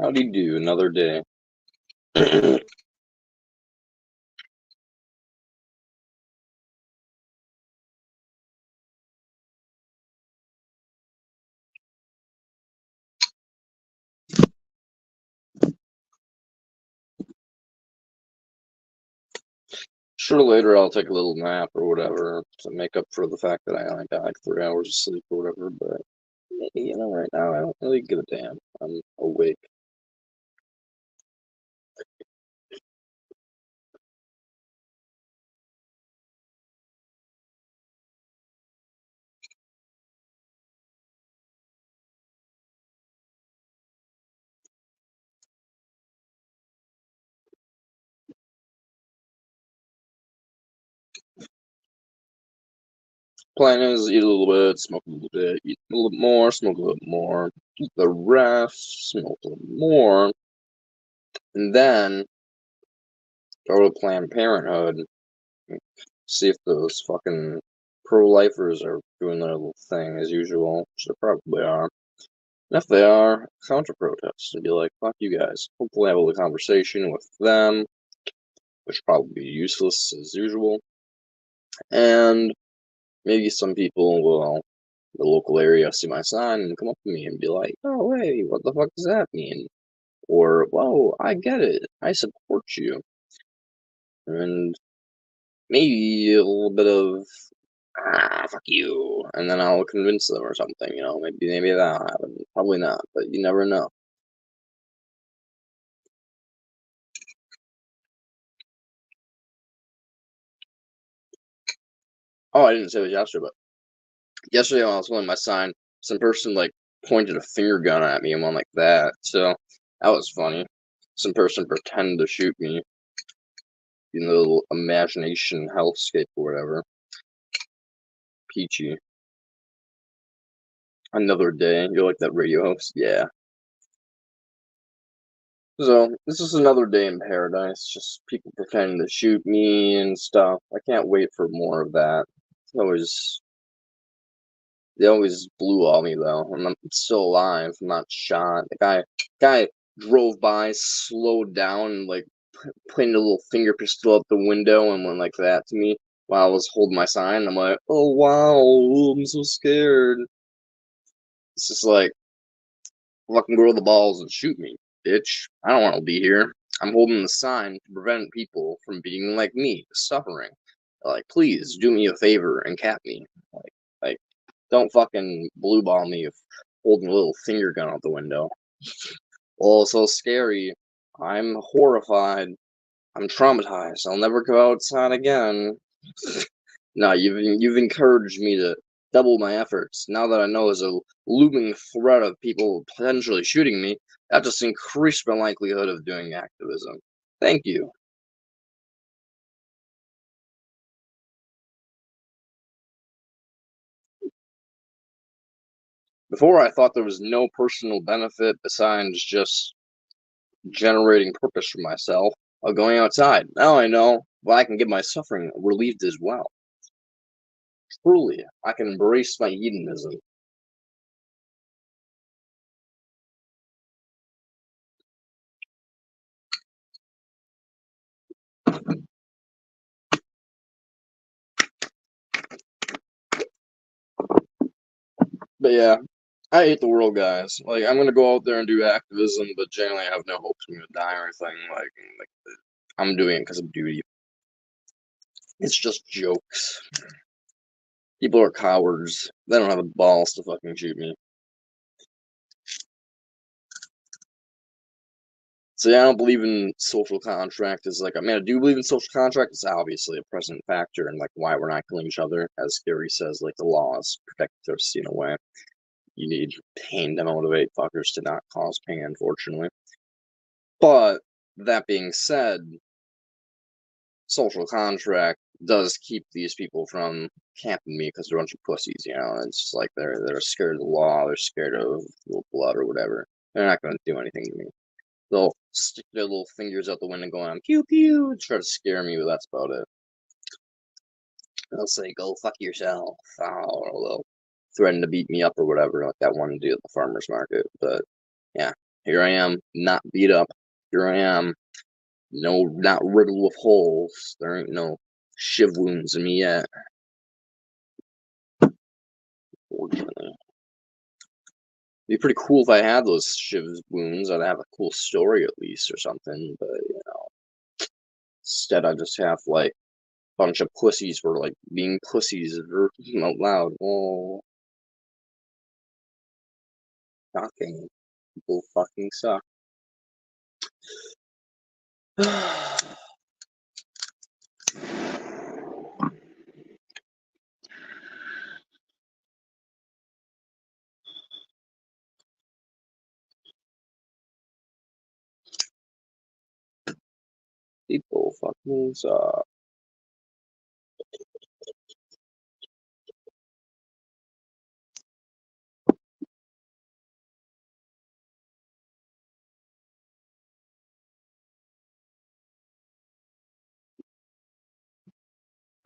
Howdy do, another day. Sure, later I'll take a little nap or whatever to make up for the fact that I only got like 3 hours of sleep or whatever, but right now I don't really give a damn. I'm awake. Plan is eat a little bit, smoke a little bit, eat a little bit more, smoke a little bit more, eat the rest, smoke a little more, and then go to Planned Parenthood, see if those fucking pro-lifers are doing their little thing as usual, which they probably are. And if they are, counter-protest and be like, fuck you guys. Hopefully have a little conversation with them, which probably be useless as usual. And maybe some people will, in the local area, see my sign and come up to me and be like, oh, hey, what the fuck does that mean? Or, whoa, I get it. I support you. And maybe a little bit of, fuck you. And then I'll convince them or something, maybe that'll happen. Probably not, but you never know. Oh, I didn't say it yesterday, but yesterday when I was holding my sign, some person like pointed a finger gun at me and went like that. So that was funny. Some person pretended to shoot me in the little imagination hellscape or whatever. Peachy. Another day. You're like that radio host? Yeah. So this is another day in paradise. Just people pretending to shoot me and stuff. I can't wait for more of that. They always blew on me though. I'm still alive. I'm not shot. The guy drove by, slowed down, and like pointed a little finger pistol out the window and went like that to me while I was holding my sign. I'm like, oh wow, I'm so scared. It's just like fucking grow the balls and shoot me, bitch. I don't want to be here. I'm holding the sign to prevent people from being like me, suffering. Like, please do me a favor and cap me. Like, don't fucking blue ball me if holding a little finger gun out the window. Oh, so scary. I'm horrified. I'm traumatized. I'll never go outside again. No, you've encouraged me to double my efforts. Now that I know there's a looming threat of people potentially shooting me, that just increased my likelihood of doing activism. Thank you. Before I thought there was no personal benefit besides just generating purpose for myself of going outside. Now I know, well, I can get my suffering relieved as well. Truly, I can embrace my hedonism. But yeah, I hate the world, guys. Like, I'm gonna go out there and do activism, but generally I have no hopes I'm gonna die or anything. Like I'm doing it because of duty. It's just jokes. People are cowards. They don't have the balls to fucking shoot me. So yeah, I don't believe in social contract. I do believe in social contract. It's obviously a present factor and like why we're not killing each other. As Gary says, like the laws protect us in a way. You need pain to motivate fuckers to not cause pain, unfortunately. But that being said, social contract does keep these people from camping me because they're a bunch of pussies, It's just like they're scared of the law, they're scared of blood or whatever. They're not going to do anything to me. They'll stick their little fingers out the window going pew pew, try to scare me, but that's about it. They'll say go fuck yourself, or they'll threaten to beat me up or whatever, like that one dude at the farmer's market. But yeah, Here I am, not beat up. Here I am, no, not riddled with holes. There ain't no shiv wounds in me yet. Fortunately, it'd be pretty cool if I had those shiv wounds. I'd have a cool story at least or something. But instead I just have like a bunch of pussies for like being pussies out loud. Oh, shocking! People fucking suck. People fucking suck.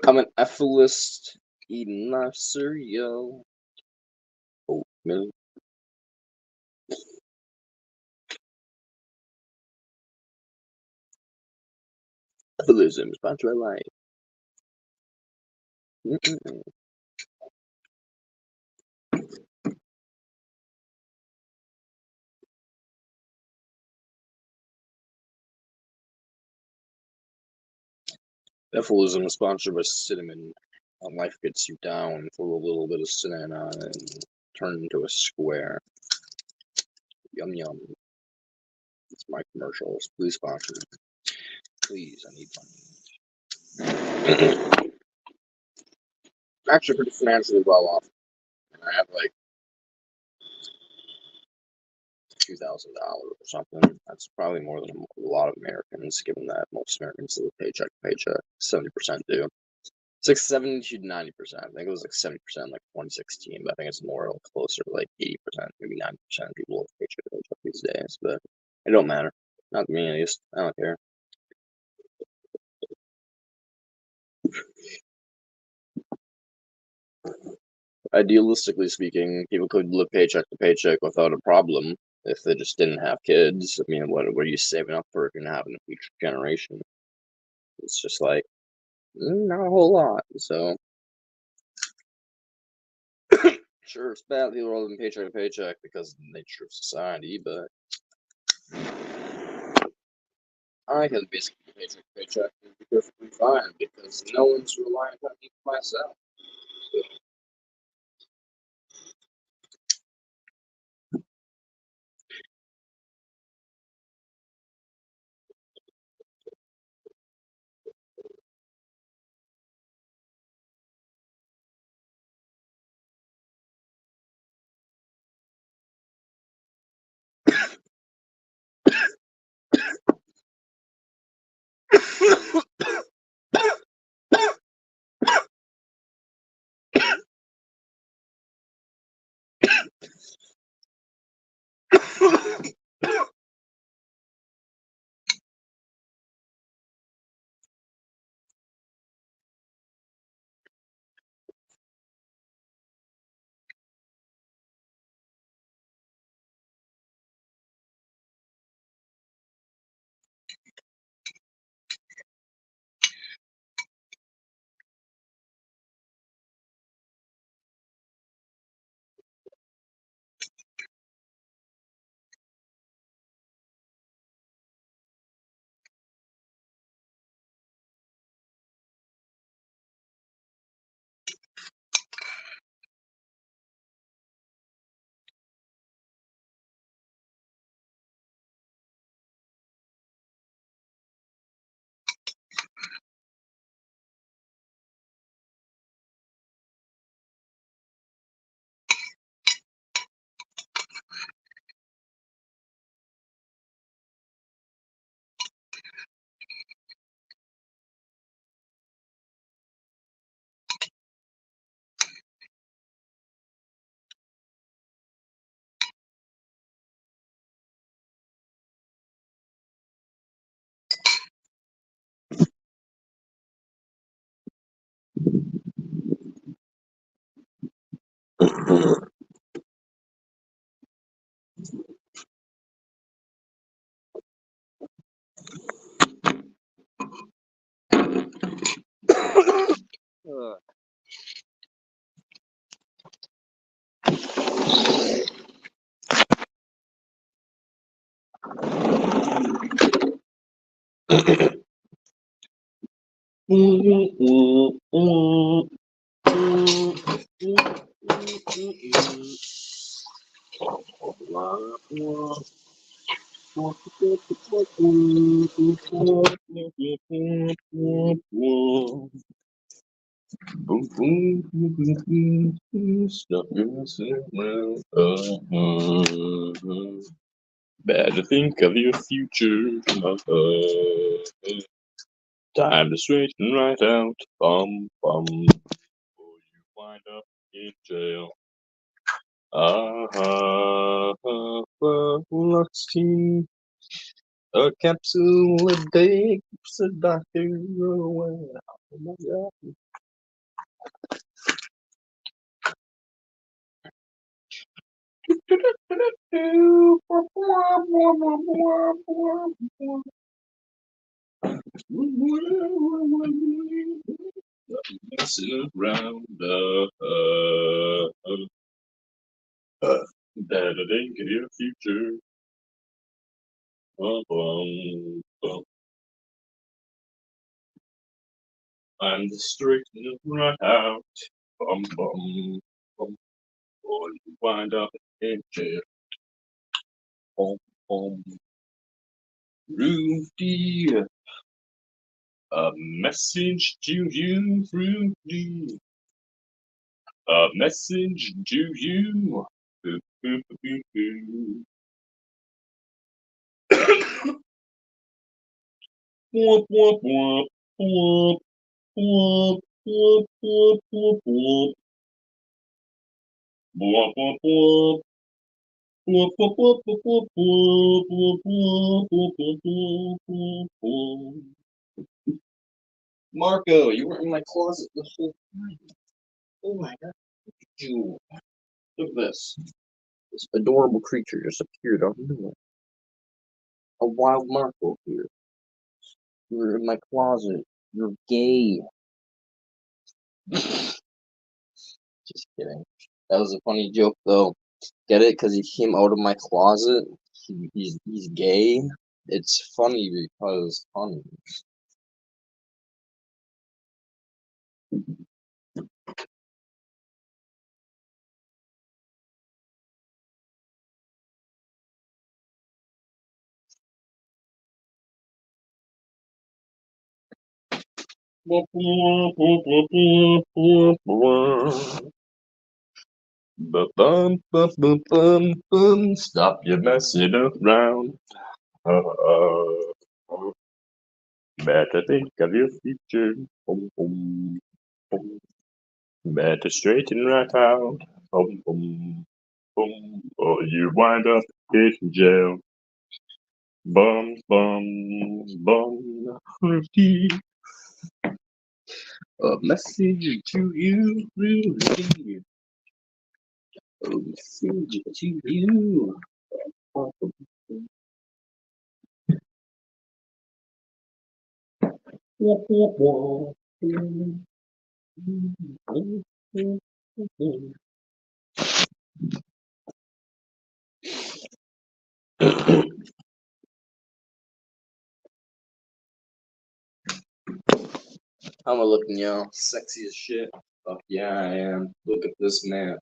I'm an ethyllist eating my cereal. Oatmeal. Ethylism is part of my life. Mm-mm. Ethylism is sponsored by cinnamon. When life gets you down, throw a little bit of cinnamon on it and turn into a square. Yum yum. It's my commercials. Please sponsor me. Please, I need money. Actually, pretty financially well off. I have like $2,000 or something. That's probably more than a lot of Americans, given that most Americans live paycheck to paycheck. 70% do. It's like 70 to 90%. I think it was like 70% like 2016, but I think it's more closer to like 80%, maybe 90% of people live paycheck to paycheck these days. But it don't matter. Not to me, at least. I don't care. Idealistically speaking, people could live paycheck to paycheck without a problem if they just didn't have kids. I mean, what are you saving up for if you're not having a future generation? It's just like not a whole lot. So sure, it's bad people are living paycheck to paycheck because of the nature of society, but I can basically paycheck to paycheck and be perfectly fine because no one's reliant on me for myself. Stop messing around. Better think of your future. Time to straighten right out. Bum bum. Or you wind up in jail. Lux team. A capsule a day keeps the doctor away. Oh my god. Messing around. Better think of your future. I'm the straightening right out. Bum bum bum. Or you wind up in jail. Bum bum. Rudy. A message to you, Rudy. A message to you. Womp womp womp womp womp womp womp womp womp womp womp womp. Marco, you were in my closet the whole time. Oh my god, you. Look at this. This adorable creature just appeared out of nowhere. A wild Marco here. You were in my closet. You're gay. Just kidding. That was a funny joke, though. Get it? Because he came out of my closet. He's gay. It's funny because funny. Stop your messing around. Better think of your future. Boom, boom, boom. Better straighten right out. Boom, boom, boom. Or you wind up in jail. Bum, bum, bum. Rudy. A message to you, Rudy. A message to you. How am I looking, y'all? Sexy as shit. Fuck yeah, I am. Look at this man.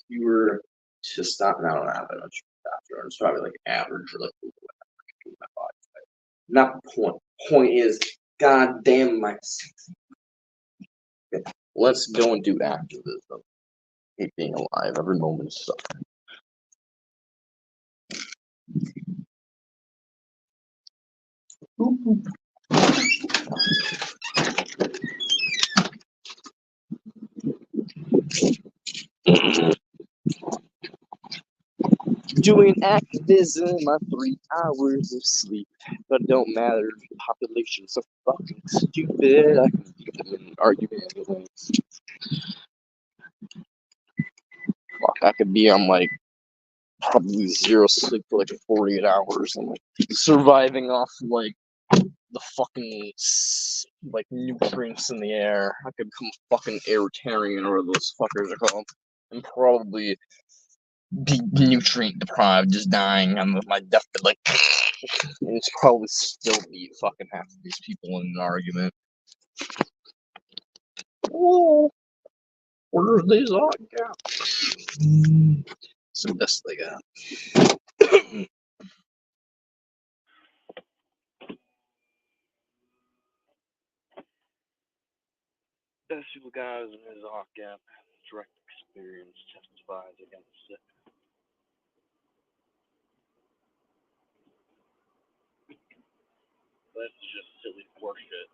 You were just stopping out on average. It's probably like average or like my body type. Not the point. Point is, goddamn my sexy. Okay, let's go and do activism. Hate being alive. Every moment is suffering. Doing activism on 3 hours of sleep, but don't matter. The population's so fucking stupid. I can beat them in an argument anyway. Fuck, I could be on like probably 0 sleep for like 48 hours. I'm like surviving off like the fucking like nutrients in the air. I could become fucking airtarian or whatever those fuckers are called, and probably be nutrient deprived, just dying on my deathbed, like, and it's probably still beat fucking half of these people in an argument. Oh, where's these all got? It's the best they got. Best people guys in his off gap. Direct experience testifies against it. That's just silly horseshit.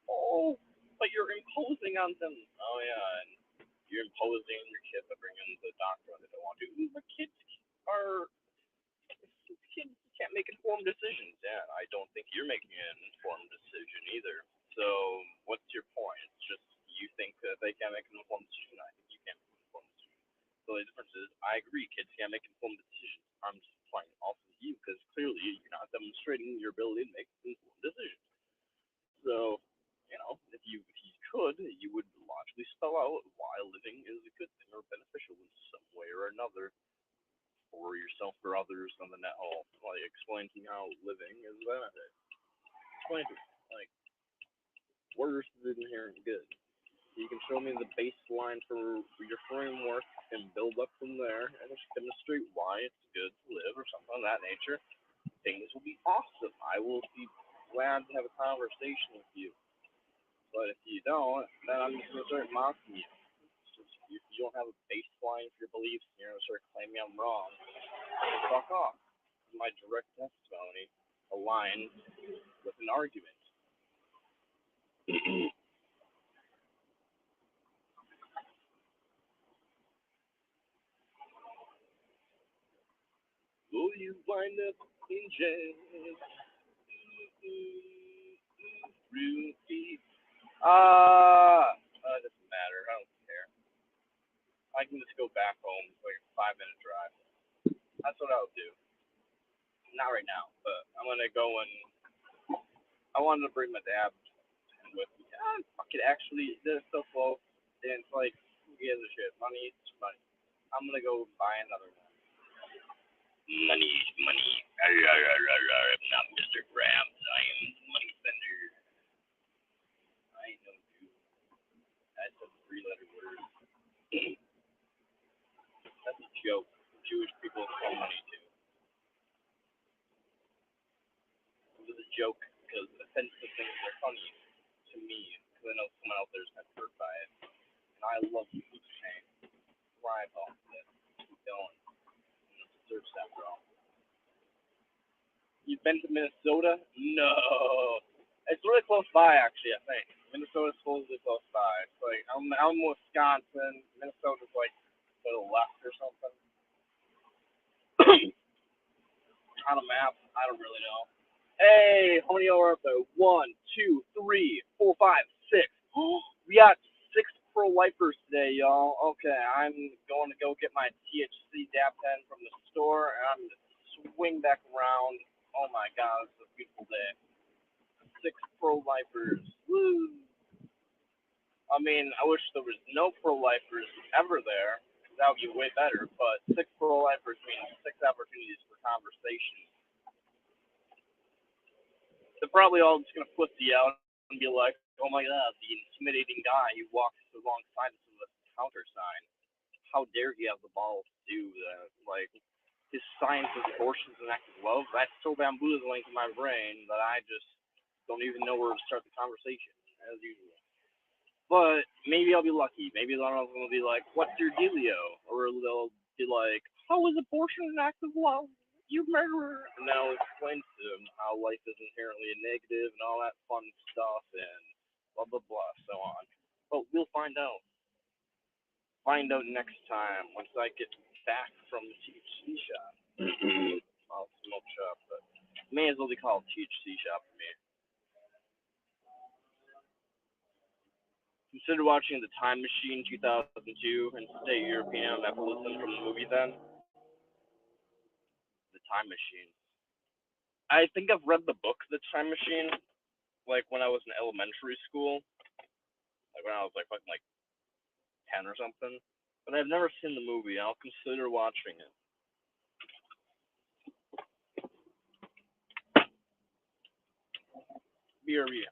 Oh, but you're imposing on them. Oh yeah, and you're imposing on your kid by bringing them to the doctor when they don't want to. But kids can't make informed decisions. Yeah, I don't think you're making an informed decision either. So what's your point? It's just you think that they can't make an informed decision. I think you can't make an informed decision. So the difference is, I agree, kids can't make informed decisions. I'm just playing off of you because clearly you're not demonstrating your ability to make informed decisions. So, if you could, you would logically spell out why living is a good thing or beneficial in some way or another for yourself or others on the net whole. Like, explain to me how living is a benefit. Explain to me. Like, where's the inherent good? You can show me the baseline for your framework and build up from there and just demonstrate why it's good to live or something of that nature. Things will be awesome. I will be glad to have a conversation with you. But if you don't, then I'm just going to start mocking you. If you don't have a baseline for your beliefs and you're going to start claiming I'm wrong, fuck off. My direct testimony aligns with an argument. Will you wind up in jail? It doesn't matter. I don't care. I can just go back home. It's like a 5-minute drive. That's what I'll do. Not right now, but I'm gonna go and I wanted to bring my dad with me. Fuck it, actually, they're so close, and it's like, who gives a shit? Money is money. I'm gonna go buy another one. Money's money. I'm not Mr. Grams. I am the money spender. I ain't no dude. That's a 3-letter word. That's a joke. Jewish people call money too. It was a joke because offensive things are funny to me because I know someone out there's been hurt by it. And I love food chain. Thrive off of it. Keep going. And it's a thirst after all. You've been to Minnesota? No. It's really close by, actually, I think. Minnesota's supposedly close by. It's like, I'm in Wisconsin. Minnesota's like to the left or something. On a map, I don't really know. Hey, how many are up there? 1, 2, 3, 4, 5, 6. We got 6 pro-lifers today, y'all. Okay, I'm going to go get my THC dab pen from the store, and I'm going to swing back around. Oh my god, it's a beautiful day. 6 pro-lifers. Woo! I mean, I wish there was no pro-lifers ever there. That would be way better, but 6 pro-lifers means 6 opportunities for conversation. They're probably all just going to pussy out and be like, oh my god, the intimidating guy who walks alongside us with a countersign. How dare he have the balls to do that? Like, his science is abortion is an act of love. That's so bamboozling to my brain that I just don't even know where to start the conversation, as usual. But maybe I'll be lucky. Maybe one of them will be like, what's your dealio? Or they'll be like, how is abortion an act of love? You murderer. And then I'll explain to them how life is inherently negative and all that fun stuff and blah, blah, blah, so on. But we'll find out. Find out next time once I get back from the THC shop. I'll smoke shop, but may as well be called THC shop for me. Consider watching The Time Machine 2002 and stay European and have to listen from the movie then. The Time Machine. I think I've read the book The Time Machine, like when I was in elementary school. Like when I was like fucking like 10 or something. But I've never seen the movie. I'll consider watching it. BRB.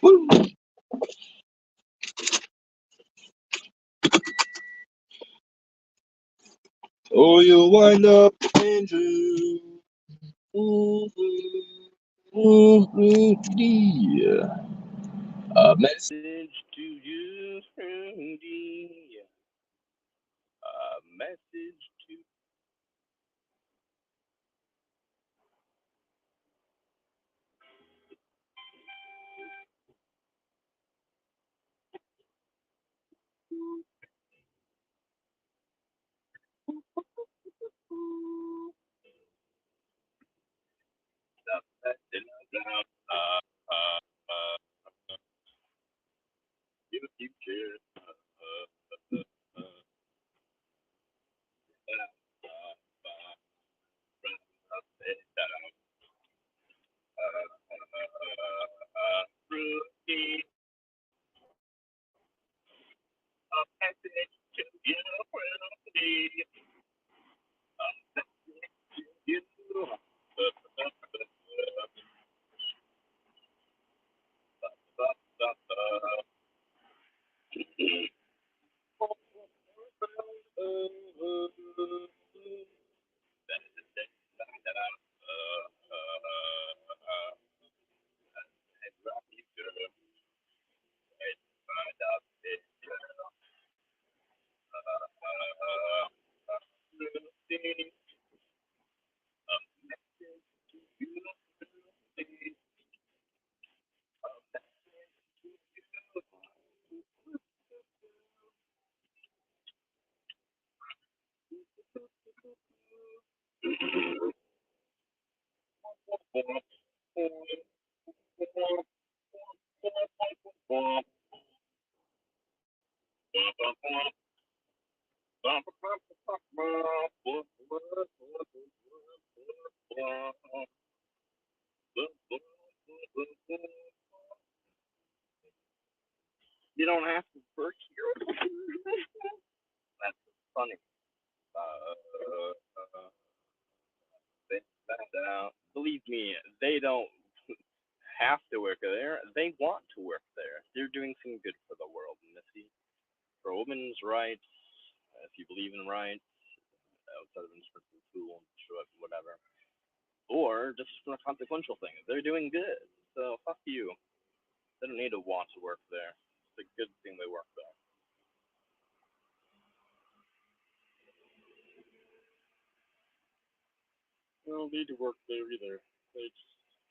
Woo! Oh, you'll wind up in jail. Yeah. A Message to you, Rudy. A message to the message about your future. Rudy, a message to you, Rudy. A message to you. You don't have to work here. That's funny. Believe me, they don't have to work there. They want to work there. They're doing some good for the world, Missy. For women's rights, if you believe in rights, outside of instructing school, whatever. Or just from a consequential thing. They're doing good. So fuck you. They don't need to want to work there. It's a good thing they work there. They don't need to work there either. It's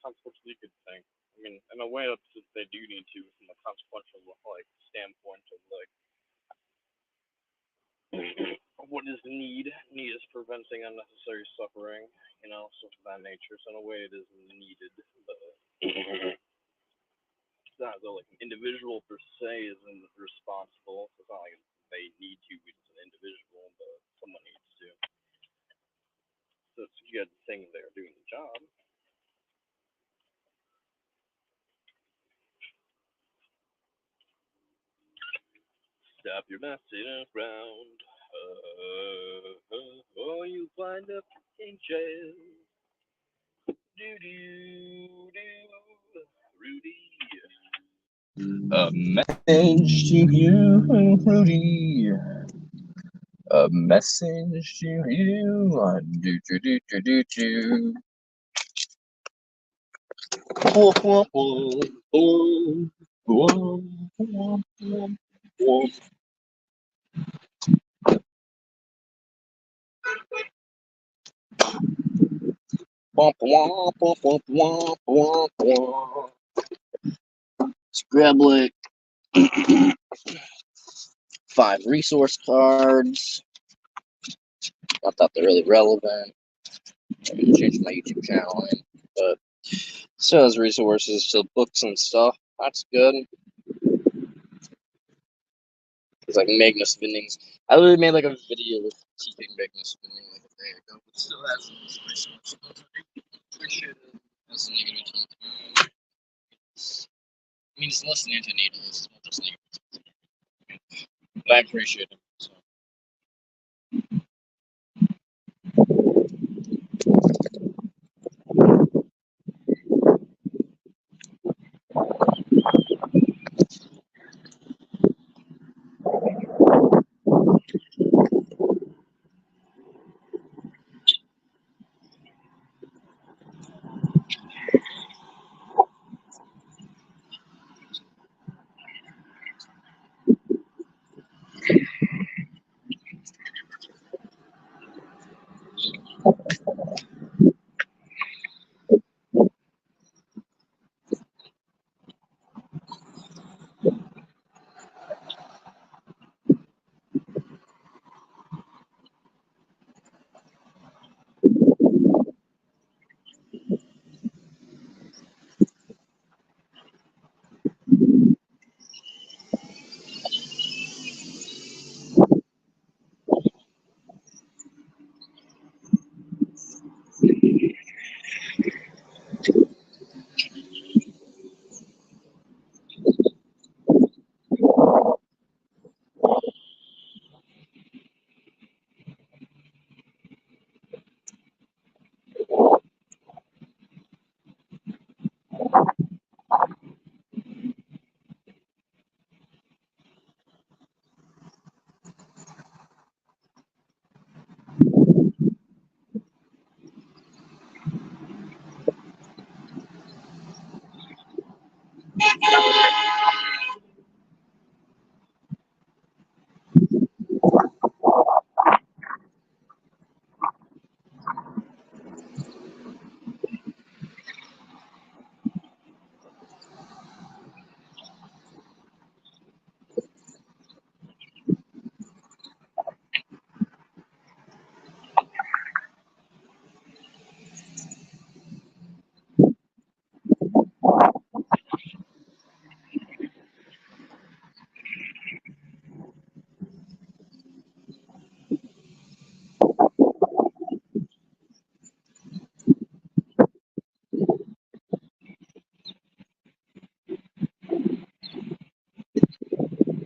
consequentially a good thing. I mean, in a way, they do need to from a consequential like standpoint of like what is need? Need is preventing unnecessary suffering, stuff of that nature. So in a way, it is needed, but it's not as though like an individual per se isn't responsible. So it's not like they need to be an individual, but someone needs to. So it's a good thing they're doing the job. Stop your messing around. Or you wind up in jail. Do do do. Rudy. A message to you, Rudy. A message to you. Do do do do do do. Let's grab like 5 resource cards. Not that they're really relevant. I'm gonna change my YouTube channel in, but still has resources to books and stuff. That's good. It's like Magnus Bindings. I literally made like a video with teaching Magnus Binding like a day ago, but still has those resources. Appreciate it. That's negative 22. I mean, it's less than anti-natal, it's not just negative. But I appreciate it. So.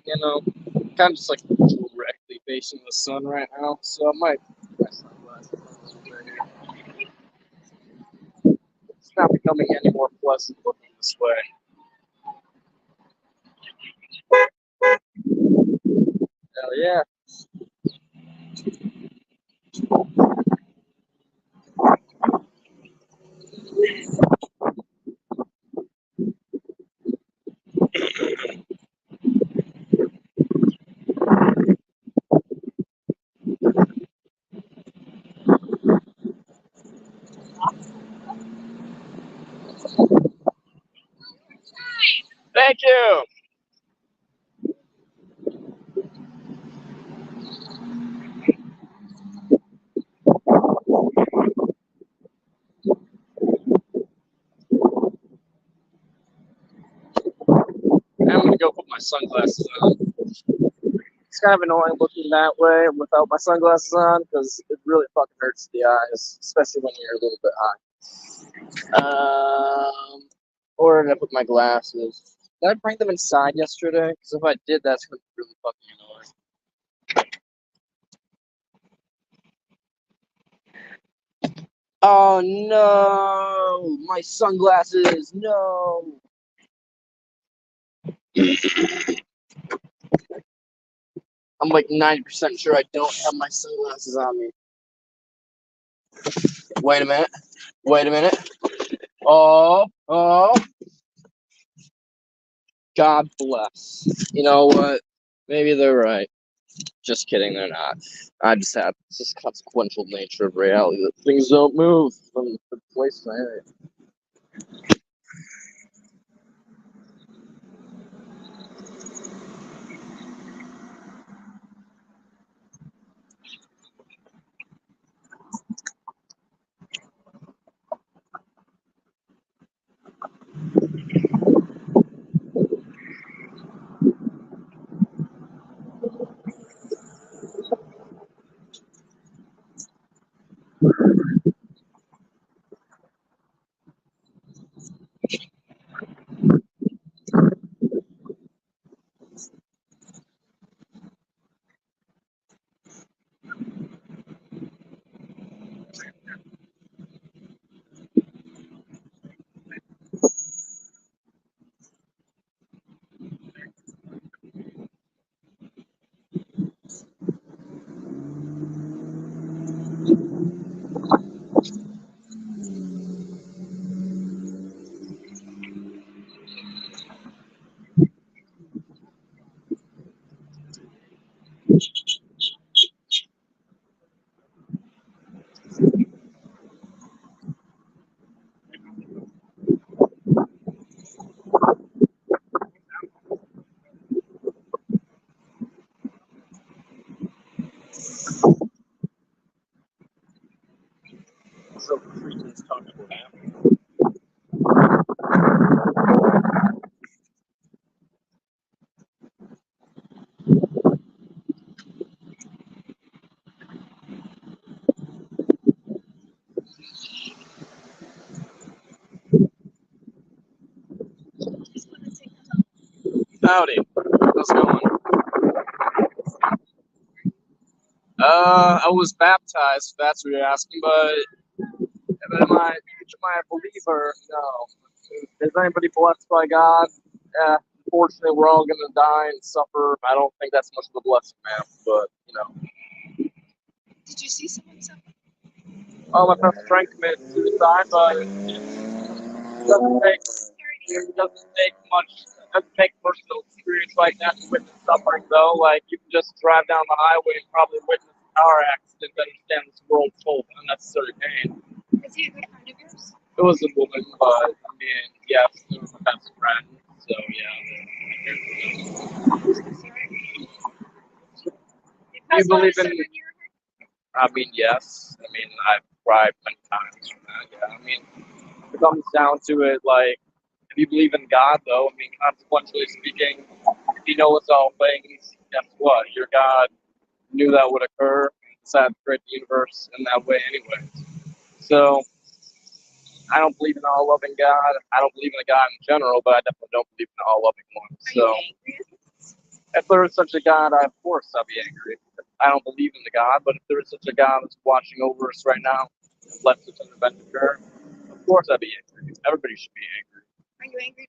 you know, kind of just like directly facing the sun right now, so I might put my sunglasses on a little bit here. It's not becoming any more pleasant looking this way. Hell yeah. Thank you. I'm gonna go put my sunglasses on. It's kind of annoying looking that way without my sunglasses on because it really fucking hurts the eyes, especially when you're a little bit high. Or did I put my glasses? Did I bring them inside yesterday? Because if I did, that's gonna be really fucking annoying. Oh no! My sunglasses! No! I'm like 90% sure I don't have my sunglasses on me. Wait a minute. Wait a minute. Oh. God bless. You know what? Maybe they're right. Just kidding, they're not. It's just consequential nature of reality that things don't move from the place to area. So freaking talking about. Howdy. How's it going? I was baptized, if that's what you're asking, but am I a believer? No. Is anybody blessed by God? Unfortunately, we're all gonna die and suffer. I don't think that's much of a blessing, man. But you know. Did you see someone suffer? Oh, my best friend committed suicide, but it doesn't take much. It doesn't take personal experience like that to witness suffering, though. Like you can just drive down the highway and probably witness a car accident to understand this world full of unnecessary pain. Is he a good friend of yours? It was a woman, but I mean, yes, it was my best friend. So yeah. You believe in? I mean, yes. I mean, I've cried many times from that. Yeah. I mean, it comes down to it, like, if you believe in God, though, I mean, consequentially speaking, if He knows all things, guess what? Your God knew that would occur, decided to create the universe in that way, anyway. So, I don't believe in an all-loving God. I don't believe in a God in general, but I definitely don't believe in an all-loving one. So, if there is such a God, of course I'll be angry. I don't believe in the God, but if there is such a God that's watching over us right now, and left such an event occur, of course I'd be angry. Everybody should be angry. Are you angry?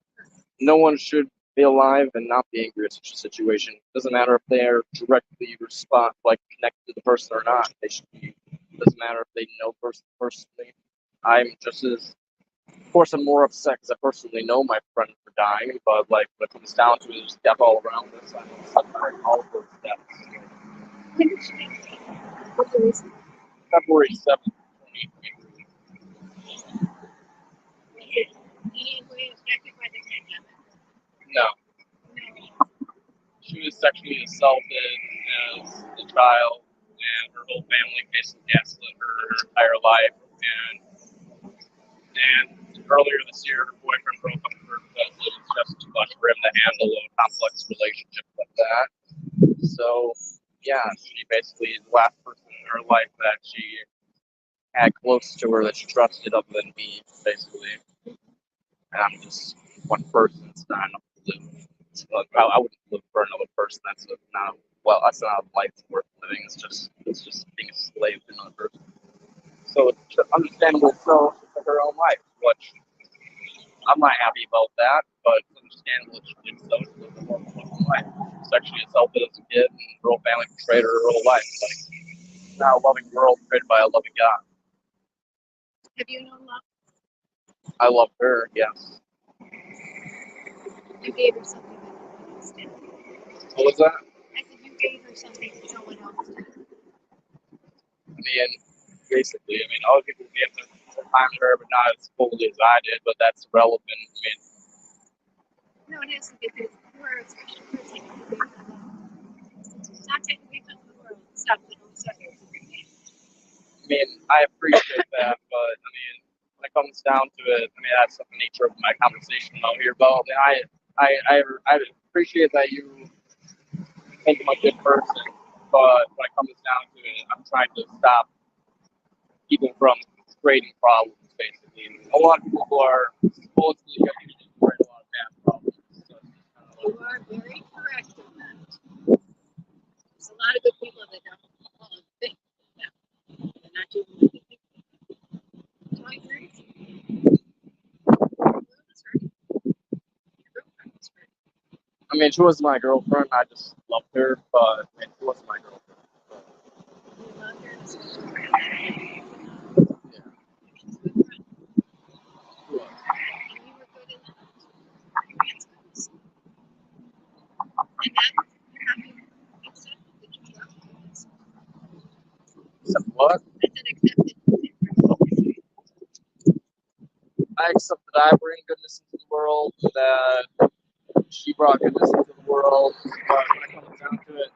No one should be alive and not be angry at such a situation. Doesn't matter if they're directly connected to the person or not. They should be. Doesn't matter if they know personally. I'm just as, of course, I'm more upset because I personally know my friend for dying. But like when it comes down to it, there's death all around us. I'm upset by all of those deaths. When did you get angry? What's the reason? February 7th, 2023. Was it any way affected by the pandemic? No, No. she was sexually assaulted as a child, and her whole family basically gaslit her entire life. And earlier this year, her boyfriend broke up with her because it was just too much for him to handle a complex relationship like that. So, yeah, she basically is the last person in her life that she had close to her that she trusted other than me, basically. And I'm just one person. It's not enough to live. I wouldn't live for another person. That's not that's not a life worth living. It's just being a slave to another person. So it's understandable. So she took her own life, which I'm not happy about that. But it's understandable that she did so. She lived a horrible life. Sexually assaulted as a kid, and her whole family betrayed her whole life. Like now, a loving world created by a loving God. Have you known love? I love her. Yes. You gave her something that no one else did. What was that? I said you gave her something that no one else did. I mean, basically, other people gave their time to her, but not as fully as I did. But that's irrelevant. I mean, No, it is because you are a special person. You gave her love. Not taking away from the world. Stop it. I appreciate that, but when it comes down to it, that's the nature of my conversation out here. But I appreciate that you think I'm a good person, but when it comes down to it, I'm trying to stop people from creating problems. Basically, a lot of people who are supposedly good people create a lot of bad problems. So, You are very correct in that. There's a lot of good people that don't think that. They're not doing what they think. So I agree. she was my girlfriend. I just loved her, but she wasn't my girlfriend. You love her. So Yeah. she's a good friend. She was. And you were good in that. That's nice. And that you have to accept that you trust goodness. Except what? I said accept that you I accept that I bring goodness into the world, that she brought goodness into the world, but when it comes down to it,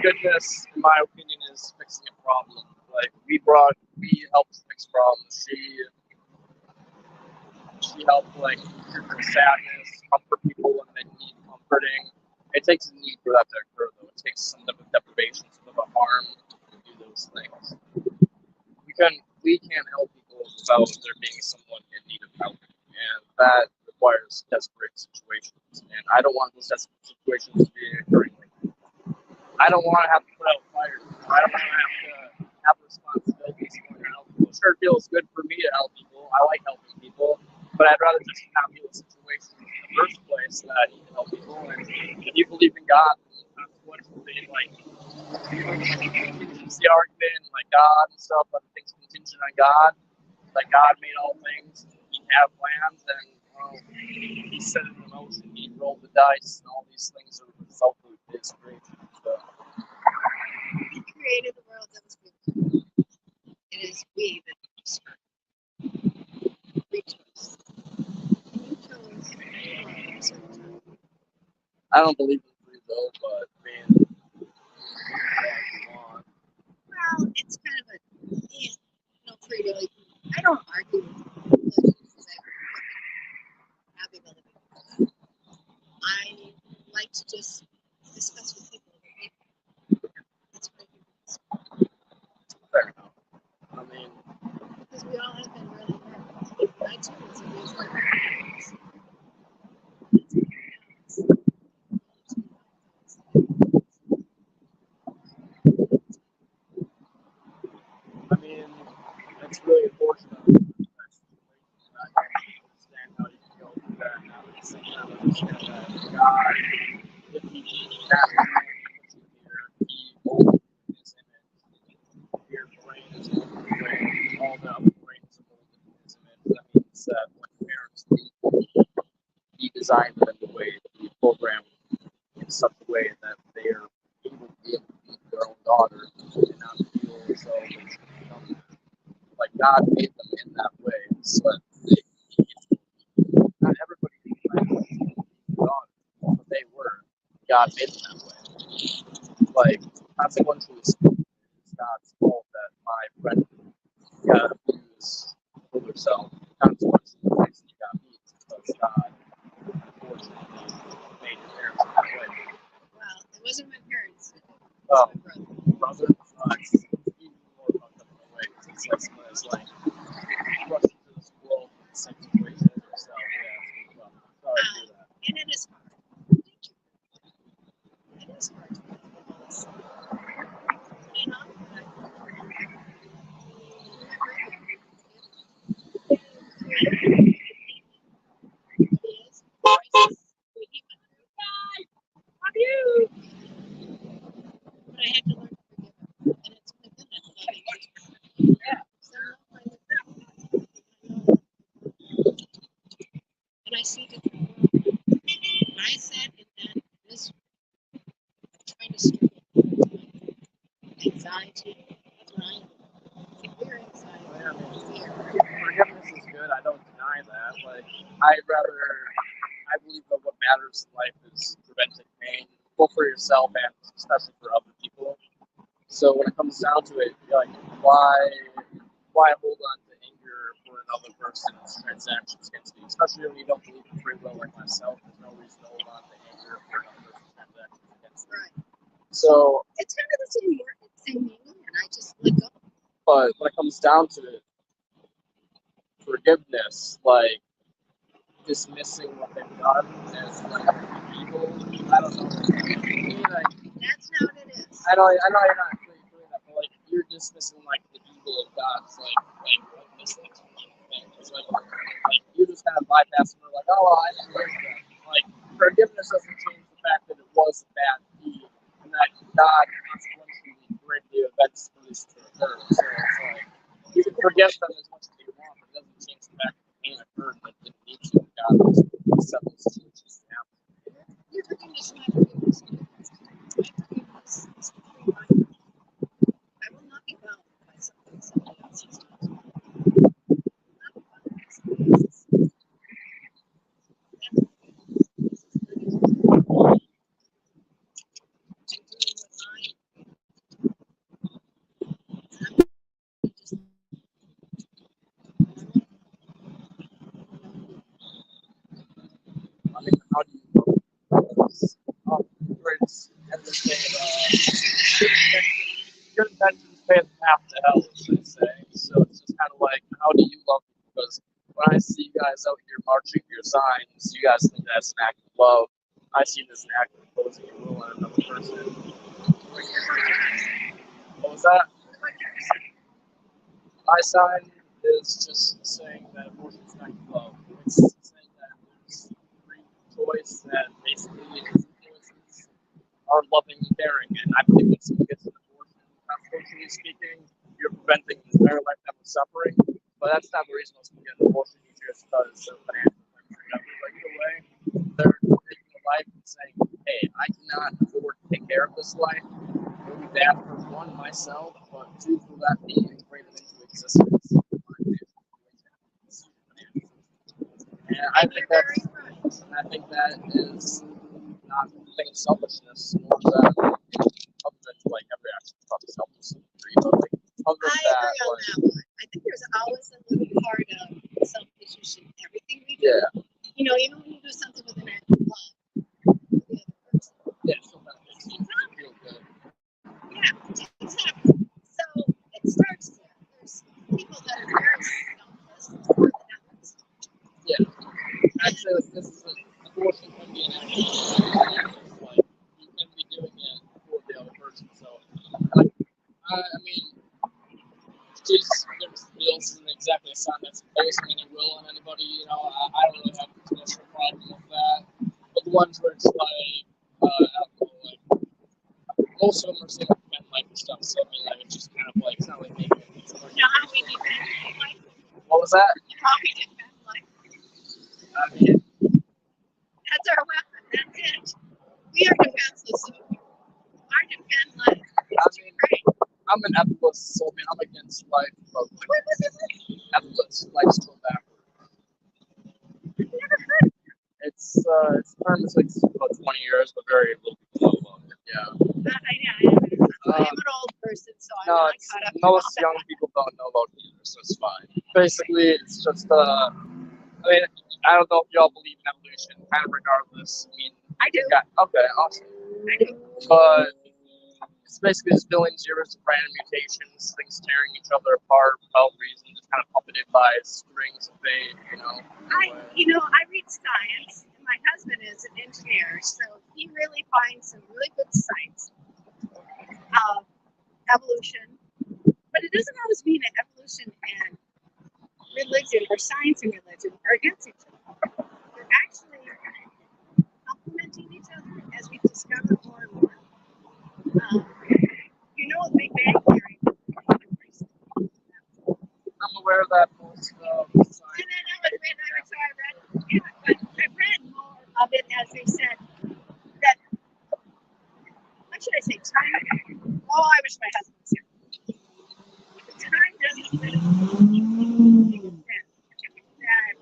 goodness, in my opinion, is fixing a problem. Like, we helped fix problems. She helped, through sadness, comfort people when they need comforting. It takes a need for that to occur, though. It takes some type of deprivation, some type of harm to do those things. We can't help people without there being someone in need of help, and that requires desperate situations. And I don't want those desperate situations to be occurring. I don't want to have to put out fires. I don't want to have responsibilities for help people. Sure, it feels good for me to help people. I like helping people, but I'd rather just not be in a situation in the first place that I need to help people. And if you believe in God, that's wonderful. It's the argument, God and stuff, but things contingent on God. Like, God made all things, He had plans, and He set it in motion, He rolled the dice, and all these things are a result of His creation. So, He created the world that was good. It is we that destroy. We chose. And you chose love at a certain time. I don't believe in free will, but Well, it's kind of free will. I don't argue with religion because I'm happy about it. I like to just discuss with people. That's what I do. fair enough. Because we all have been really hurt. I too was abused by my parents. understand that God, if He naturally put you here, He molded you in His image. Your brain is molded the way all the other brains are molded in His image. That means that when parents leave, He designed them in the way, He programmed in such a way that they are able to be their own daughter and not feel as though they should become that. Like God made them in that way, so that they not everybody is daughter, but they were. God made them that way. Like consequentially speaking, it's God's fault that my friend got abused with herself. Consequently, the reason he got beat is because God unfortunately made his parents that way. Well, it wasn't my parents. It Oh, was my brother. it's even more fucked up in a way because it's like someone is like rushed into this world with the same situation as yourself. Yeah, well, sorry to hear that. And it is hard. It is hard to put all this, you know, but it is crisis. He went through, God, love you. But I had to learn to forgive him. And it's within that loving. Yeah. So and I see the when I sat in that this trying to struggle with anxiety, crying, severe anxiety, fear. Forgiveness is good. I don't deny that. Like, I believe that what matters in life is preventing pain, both for yourself and especially for other people. So when it comes down to it, like, why hold on to anger for another person's transactions against you, especially when you don't believe in free will like myself. There's no reason to hold on to anger for another person's transactions against you. Right. So, It's kind of the same meaning, and I just let go. but when it comes down to it, forgiveness, like dismissing what they've done as like evil. I don't know. Like, That's not what it is. I know you're not really doing that, but like you're dismissing like the evil of God's like this thing. It's like you're just kind of bypassing it, like, oh well, I forgive them. Like forgiveness doesn't change the fact that it was a bad deed and that God consequently created the events for this to occur. So it's like you can forgive them as much as you want, but it doesn't change the fact that the pain occurred that didn't need to. God was set those situations to happen. Your forgiveness is not forgiveness. My forgiveness is free mind. I will not be bound by something somebody else has done to me. I will not be bound by somebody else's sins. That's forgiveness. I'm doing what I just I mean, how do you words and the say good intentions pay the path to hell, as they say. So it's just kind of like, how do you love them? Because when I see you guys out here marching your signs, you guys think that's an act of love. I see it as an act of imposing your will on another person. What was that? My sign is just saying that abortion is not love. It's saying that there's free choice, that basically choices are loving and caring. And I believe when someone gets an abortion, constitutionally speaking, you're preventing an entire lifetime of suffering. But that's not the reason most people get an abortion, it's just because of financial pressure. But either way, they're taking a life and saying, hey, I cannot afford to take care of this life. It would be bad for one, myself, but two, for that being created into existence. And I think that is not a thing of selfishness, nor that other than like every action is probably selfish to a degree, but like other than I that, agree on like, that one. I think there's always a little part of selfishness in everything we do. yeah, You know, even when you do something with an act of love for the other person. yeah, so that makes you feel good. Yeah, exactly. So it starts there. There's people that are very selfless more than others. Yeah, I'd say like this is like abortion can be an action of selfishness. Like you can be doing it for the other person. So, like, I mean, Jesus forgives the bills isn't exactly a sign that's imposing any will on anybody. You know, I don't really have too much of a problem with that. the ones where it's like, I don't know, like, most of them are saying defend life and stuff, so I mean, like, it's just kind of like, it's not like making it. It's more how we defend life? What was that? How we defend life? I mean, That's our weapon. That's it. We are defenseless. So our defend life is to pray. I'm an ethicist, so I mean, I'm against life, but What was it? ethicist, life's go backward. I've never heard. It's a term that's like about 20 years, but very little people know about it. Yeah. I'm an old person, so I'm No, not it's, caught up. most young people don't know about it either, so it's fine. Basically, it's just I mean, I don't know if y'all believe in evolution, kind of regardless. I mean, I do. yeah, okay, awesome. I do. But it's basically just billions of years of random mutations, things tearing each other apart without reason, just kind of puppeted by strings of fate, you know. I read science, and my husband is an engineer, so he really finds some really good sites of evolution. But it doesn't always mean that evolution and religion, or science and religion, are against each other. They're actually complementing each other, as we discover more and more. The Big Bang Theory. I'm aware of that most science. I read more of it as they said that, what should I say, time? Oh, I wish my husband was here. Time doesn't really that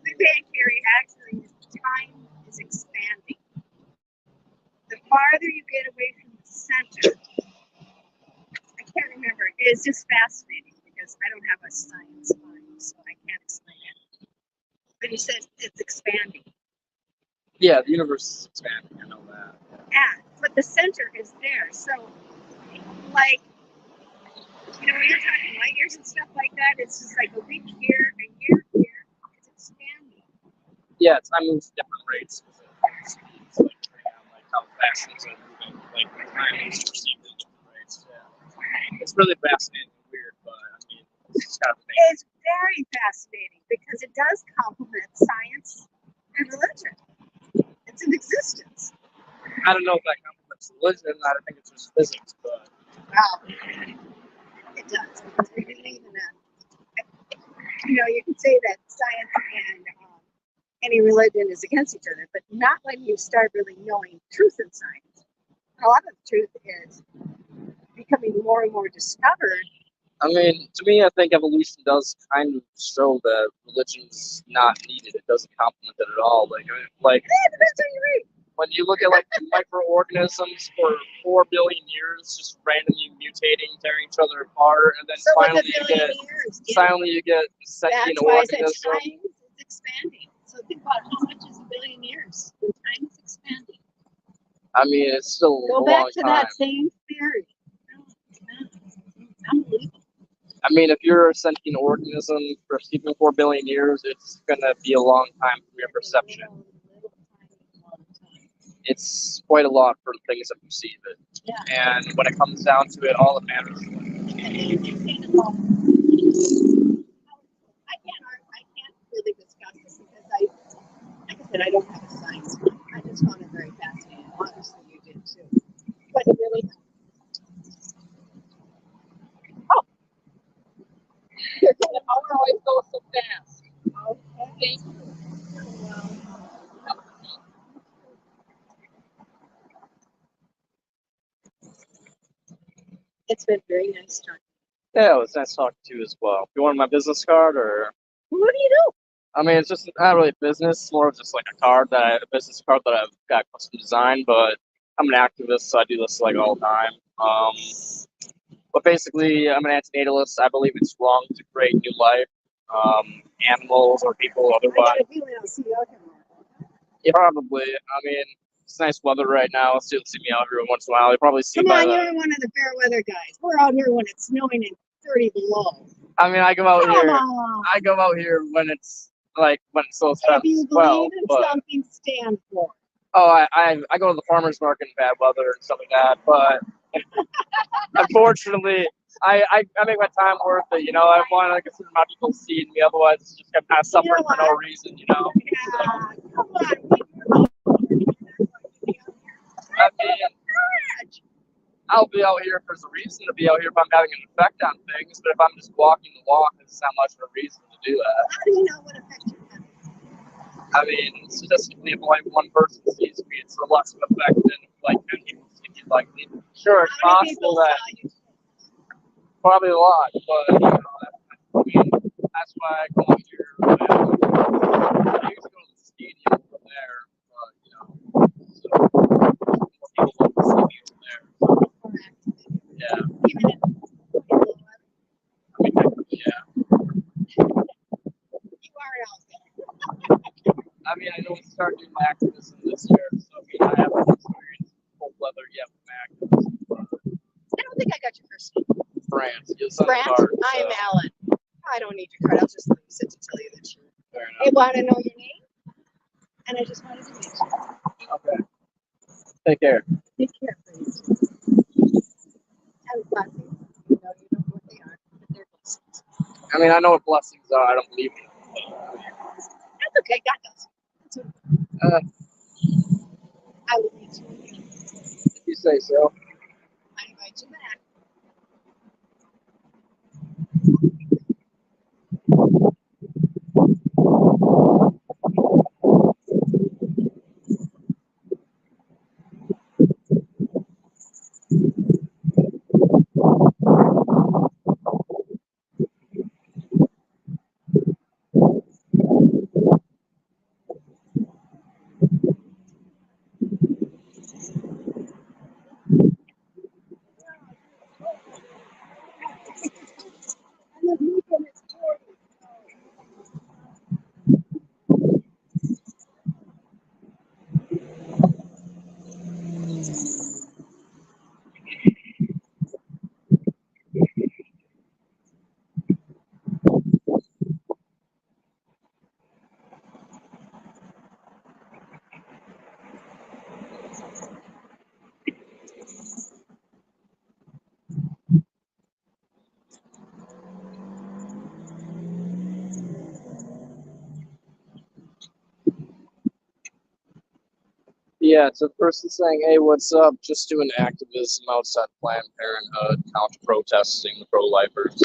Big Bang Theory actually, time is expanding. The farther you get away from the center, I can't remember, it's just fascinating because I don't have a science mind, so I can't explain it. But he says it's expanding. Yeah, the universe is expanding, I know that. Yeah, but the center is there. So, like, when you're talking light years and stuff like that, it's just like a week here, a year here, it's expanding. Yeah, time moves at different rates. It's like, like how fast things are moving, like time is perceived at different rates. Yeah. It's really fascinating and weird, but I mean, it's kind of thing. It's very fascinating because it does complement science and religion. It's an existence. I don't know if that complements religion. I think it's just physics, but Wow, it does because we believe in that. You can say that science and any religion is against each other, but not when you start really knowing truth in science. A lot of truth is becoming more and more discovered. I mean, to me, I think evolution does kind of show that religion's not needed. It doesn't complement it at all. Like Yeah, depends on you read. when you look at like microorganisms for 4 billion years, just randomly mutating, tearing each other apart, and then So finally with a billion years, you get sentient that's why I said organism. time is expanding. So think about how much is a billion years when time is expanding. I mean, it's still Go a back long to time. that same theory. No, it's not. It's unbelievable. I mean, if you're a sentient organism for even 4 billion years, it's gonna be a long time from your perception. Little tiny time. It's quite a lot for things that perceive it. Yeah. And when it comes down to it, all that matters. I can't really discuss this because like I said, I don't have a science. I just found it very fascinating. Obviously, you did too. But it really. Oh, How do I go so fast? okay. It's been very nice talking. Yeah, it was nice talking to you as well. You want my business card, or? What do you do? I mean, it's just not really business, it's more of just like a business card that I've got custom designed, but I'm an activist, so I do this like all the time. But basically, I'm an antinatalist. I believe it's wrong to create new life, animals or people I otherwise. got a feeling I'll see you out here more. Yeah, probably. I mean, it's nice weather right now. You'll see me out here once in a while. You'll probably see Come by on, the. you're one of the fair weather guys. We're out here when it's snowing and 30 below. I mean, I go out Come here. on. I go out here when it's so If sunny you as well. believe in But something, stand for it. oh, I go to the farmer's market in bad weather and stuff like that. But unfortunately, I make my time worth it. You know, I want like a certain amount of people seeing me. Otherwise, it's just kind of suffering for no reason. You know. Yeah, come on. I'll be out here if there's a reason to be out here if I'm having an effect on things. But if I'm just walking the walk, there's not much of a reason to do that. How do you know what effect you're having? I mean, statistically, if only one person sees me, it's a less of an effect than like 10 people see me. Like, sure, it's How many possible people that saw you? probably a lot, but you know, that's why I go here. I used to go to the stadium from there, but you know, so more people love to see me over there. More active. Yeah, Even if I mean, yeah. you are out there. I mean, I know we started doing my activism this year, so I mean, I haven't experienced cold weather yet with my activism. I don't think I got your first name. France, you sent Grant, a card. I am So. Alan. I don't need your card. I'll just use it to tell you the truth. Fair I enough. want to know your name, and I just wanted to meet you. Okay. Take care. Take care, please. Have blessings. You know you don't know what they are, but they're blessings. I mean, I know what blessings are. I don't believe in them. That's okay. God does. That's okay. I will meet you again. If you say so. I invite you back. Yeah, it's a person saying, hey, what's up? Just doing activism outside Planned Parenthood, counter-protesting the pro-lifers.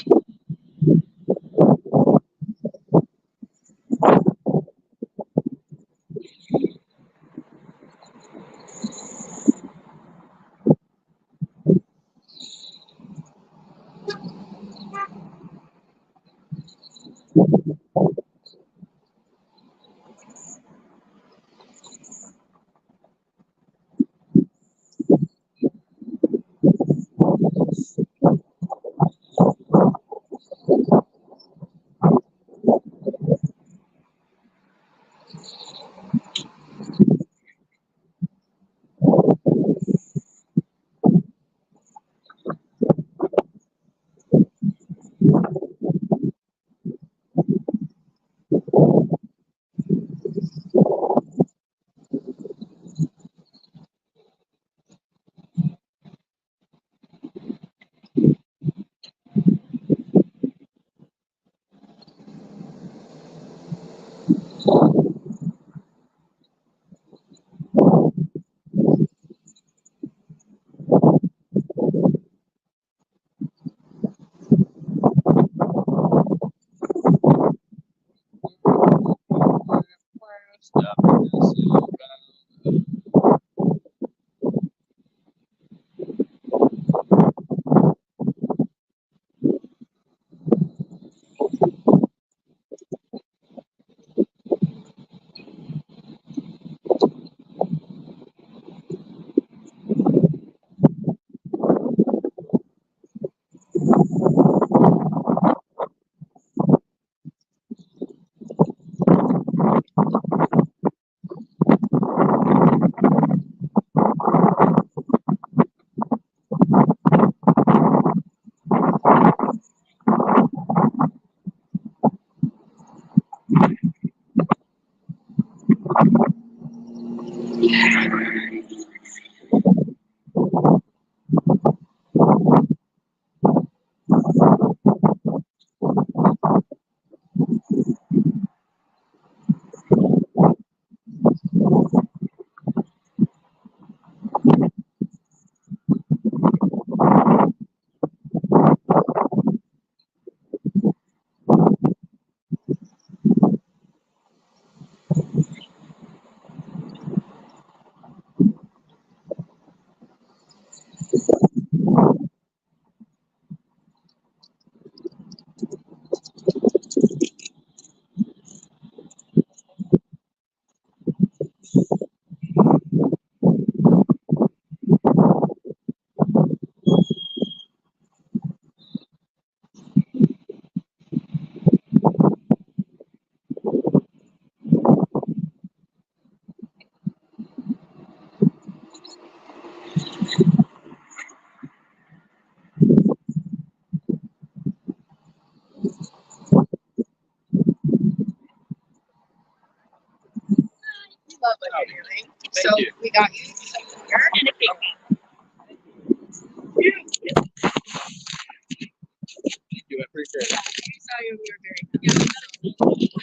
We love what you're doing. Thank So you. we got you some beer and a cake. Thank you. I appreciate it. We saw you. We were very happy.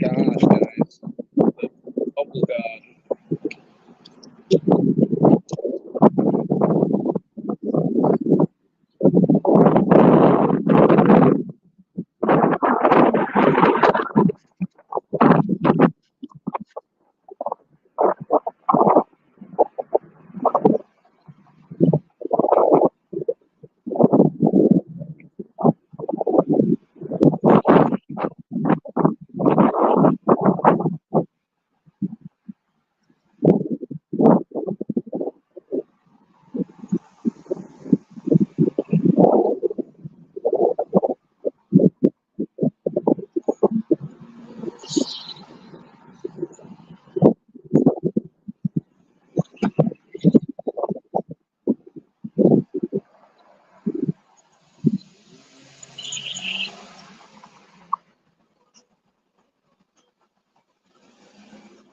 Gosh, guys. The bubble god.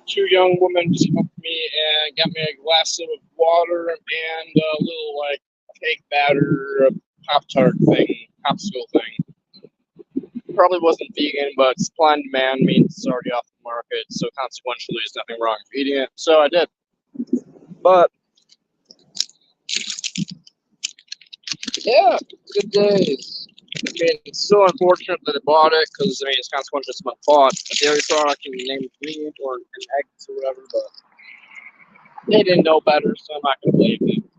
Two young women just helped me and got me a glass of water and a little like cake batter, Pop-Tart thing, popsicle thing. Probably wasn't vegan, but supply and demand means it's already off the market, so consequentially there's nothing wrong with eating it. So I did. But yeah, good days. I mean, it's so unfortunate that I bought it because I mean it's consequential. It's my fault. A dairy product can be named meat or an eggs or whatever, but they didn't know better, so I'm not gonna blame them.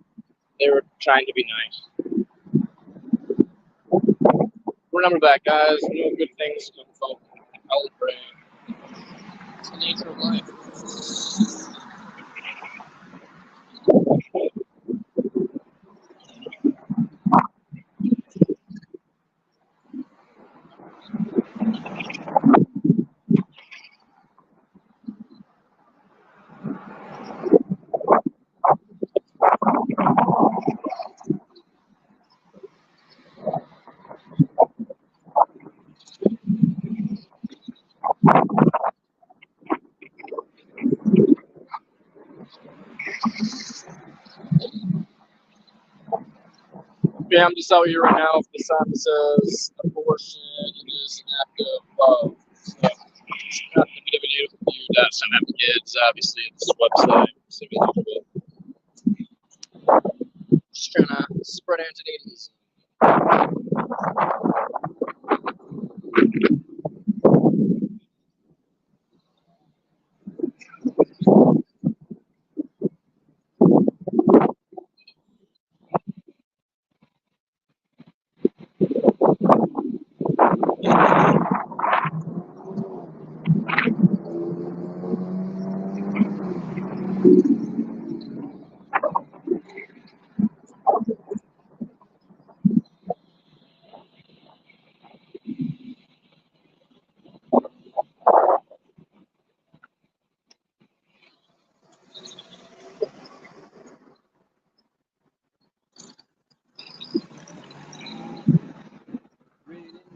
They were trying to be nice. Remember that, guys. No good things come from celebrating. It's the nature of life. Yeah, I'm just out here right now. If the sign says abortion is an act of love. So, not the video for you that don't have kids, obviously, it's a website. So Just trying to spread antidotes.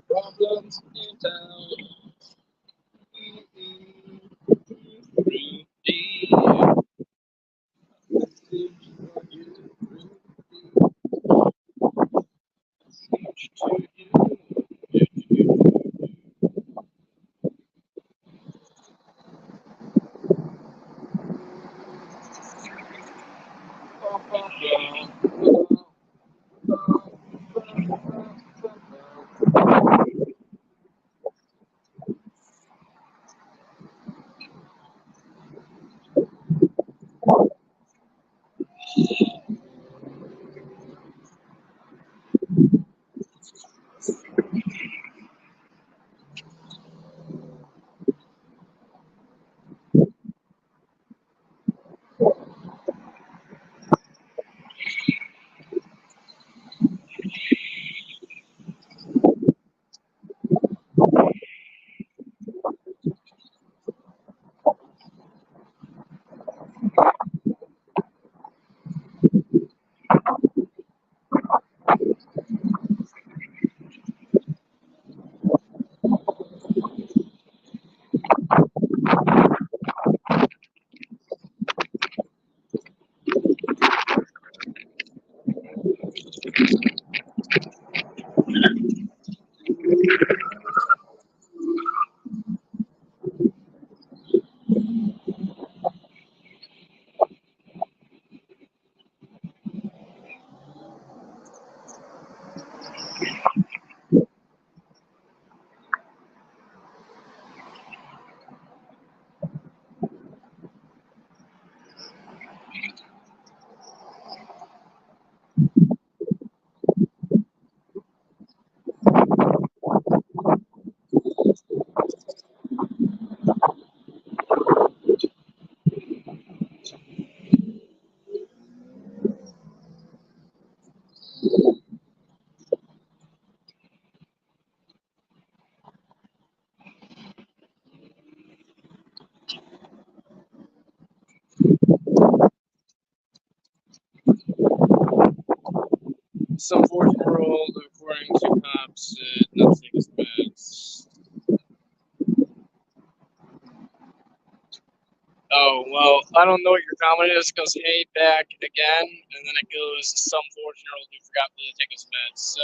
Problems in town. Some fourth-year-old, according to cops, did not take his meds. Oh, well, I don't know what your comment is, because hey, back again, and then it goes, some fourth-year-old who forgot to take his meds. So,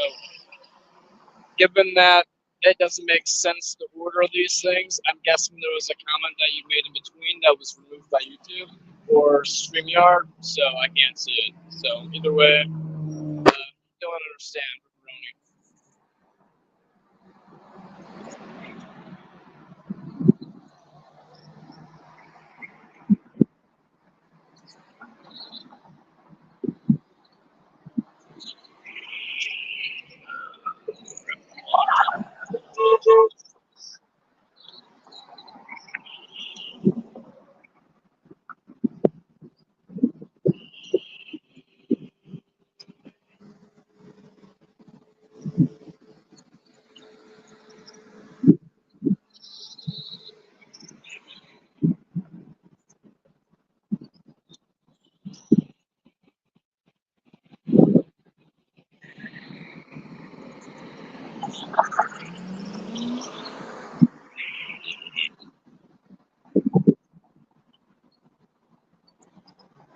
given that it doesn't make sense to order these things, I'm guessing there was a comment that you made in between that was removed by YouTube or StreamYard, so I can't see it. So, either way, don't understand, Brony.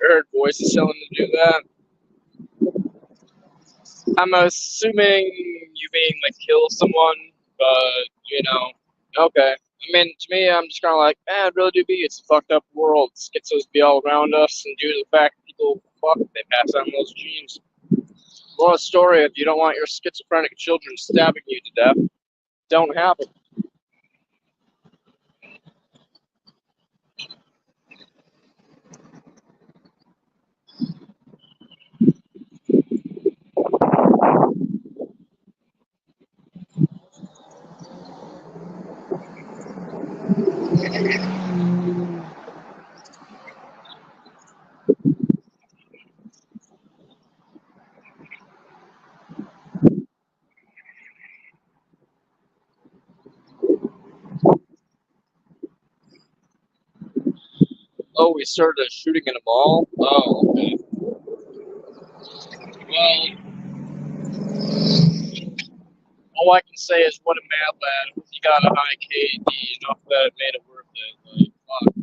I heard voices telling him to do that. I'm assuming you mean like kill someone, but you know, okay. I mean, to me, I'm just kind of like, man, it really do be. It's a fucked up world. Schizos be all around us, and due to the fact that people fuck, they pass on those genes. Well, a story, if you don't want your schizophrenic children stabbing you to death, don't have it. Oh, we started a shooting in a mall? Oh, okay. Well, all I can say is what a mad lad. He got a high KD, enough that it made it worth it. Like, fuck.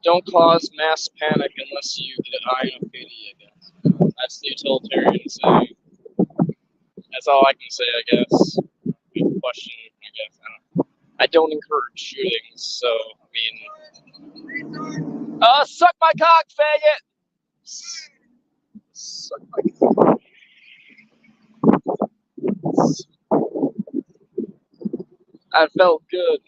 Don't cause mass panic unless you get a high enough KD, I guess. That's the utilitarian saying. That's all I can say, I guess. Good question, I guess. I don't encourage shootings, so, I mean... suck my cock, faggot! Suck my cock. That felt good.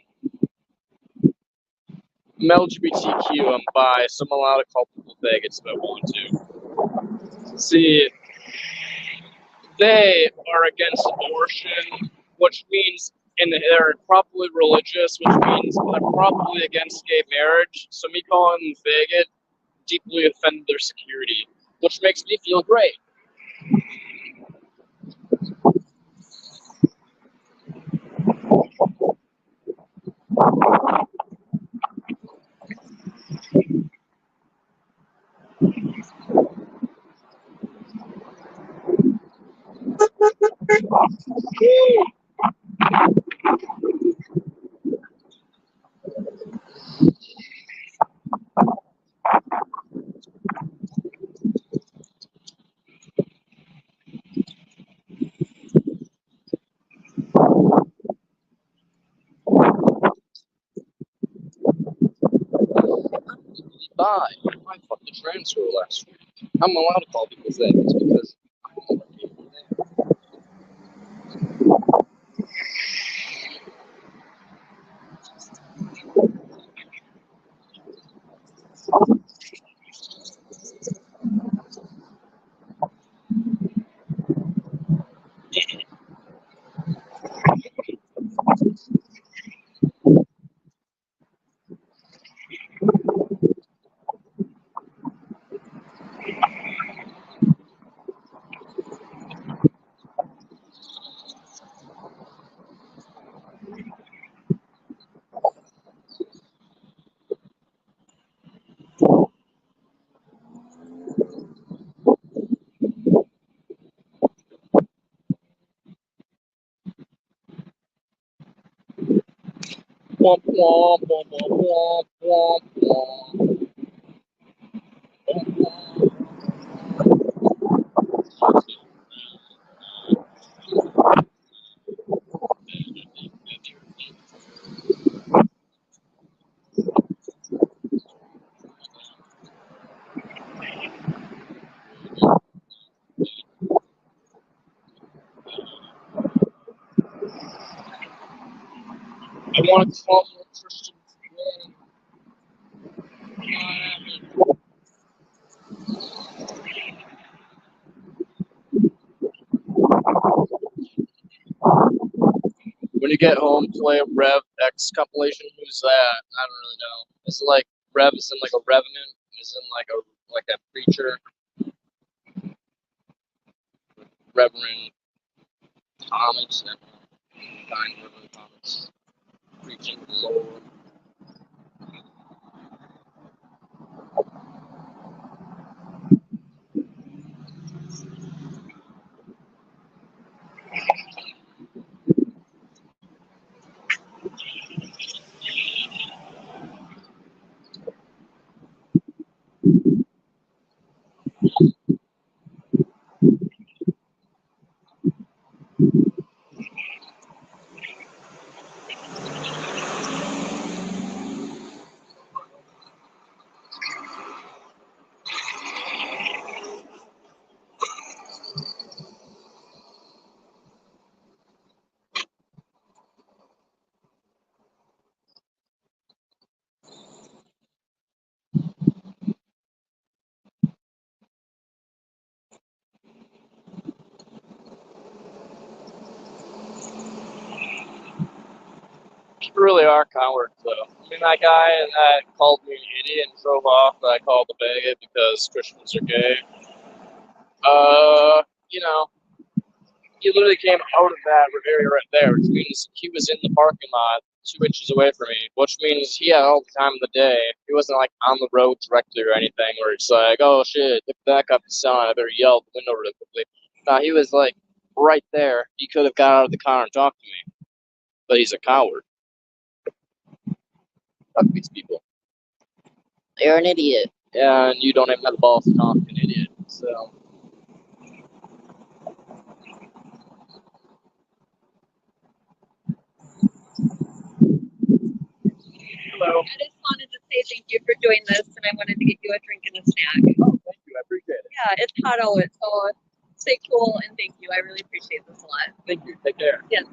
I'm LGBTQ, I'm bi, so I'm allowed to call people faggots if I want to. See, they are against abortion, which means, and they're probably religious, which means they're probably against gay marriage, so me calling them faggot deeply offended their security, which makes me feel great. Bye. I fucked the transfer last week. I'm allowed to call people faggots because I'm womp womp womp womp womp womp womp. I want to call you a Christian. When you get home, play a Rev X compilation. Who's that? I don't really know. Is it like Rev is in like a revenant? Is in like a preacher? Reverend Thomas and Divine Reverend Thomas preaching the Lord. people really are cowards, though. I mean, that guy that called me an idiot and drove off that I called a bigot because Christians are gay. You know, he literally came out of that area right there, which means he was in the parking lot 2 inches away from me, which means he had all the time of the day. He wasn't like on the road directly or anything where it's like, oh shit, look at that guy son, I better yell out the window really quickly. No, he was like right there. He could have got out of the car and talked to me, but he's a coward. Fuck these people. You're an idiot. Yeah, and you don't even have the balls to talk to an idiot, so. Hello. I just wanted to say thank you for doing this, and I wanted to get you a drink and a snack. Oh, thank you. I appreciate it. Yeah, it's hot out, so stay cool, and thank you. I really appreciate this a lot. Thank you. Take care. Yes.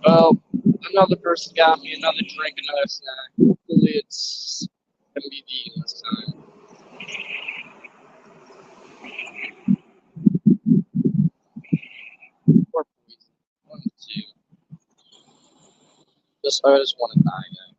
Well, another person got me another drink, another snack. Hopefully it's gonna be vegan this time. Or poison. One of the two. I just want to die, guys.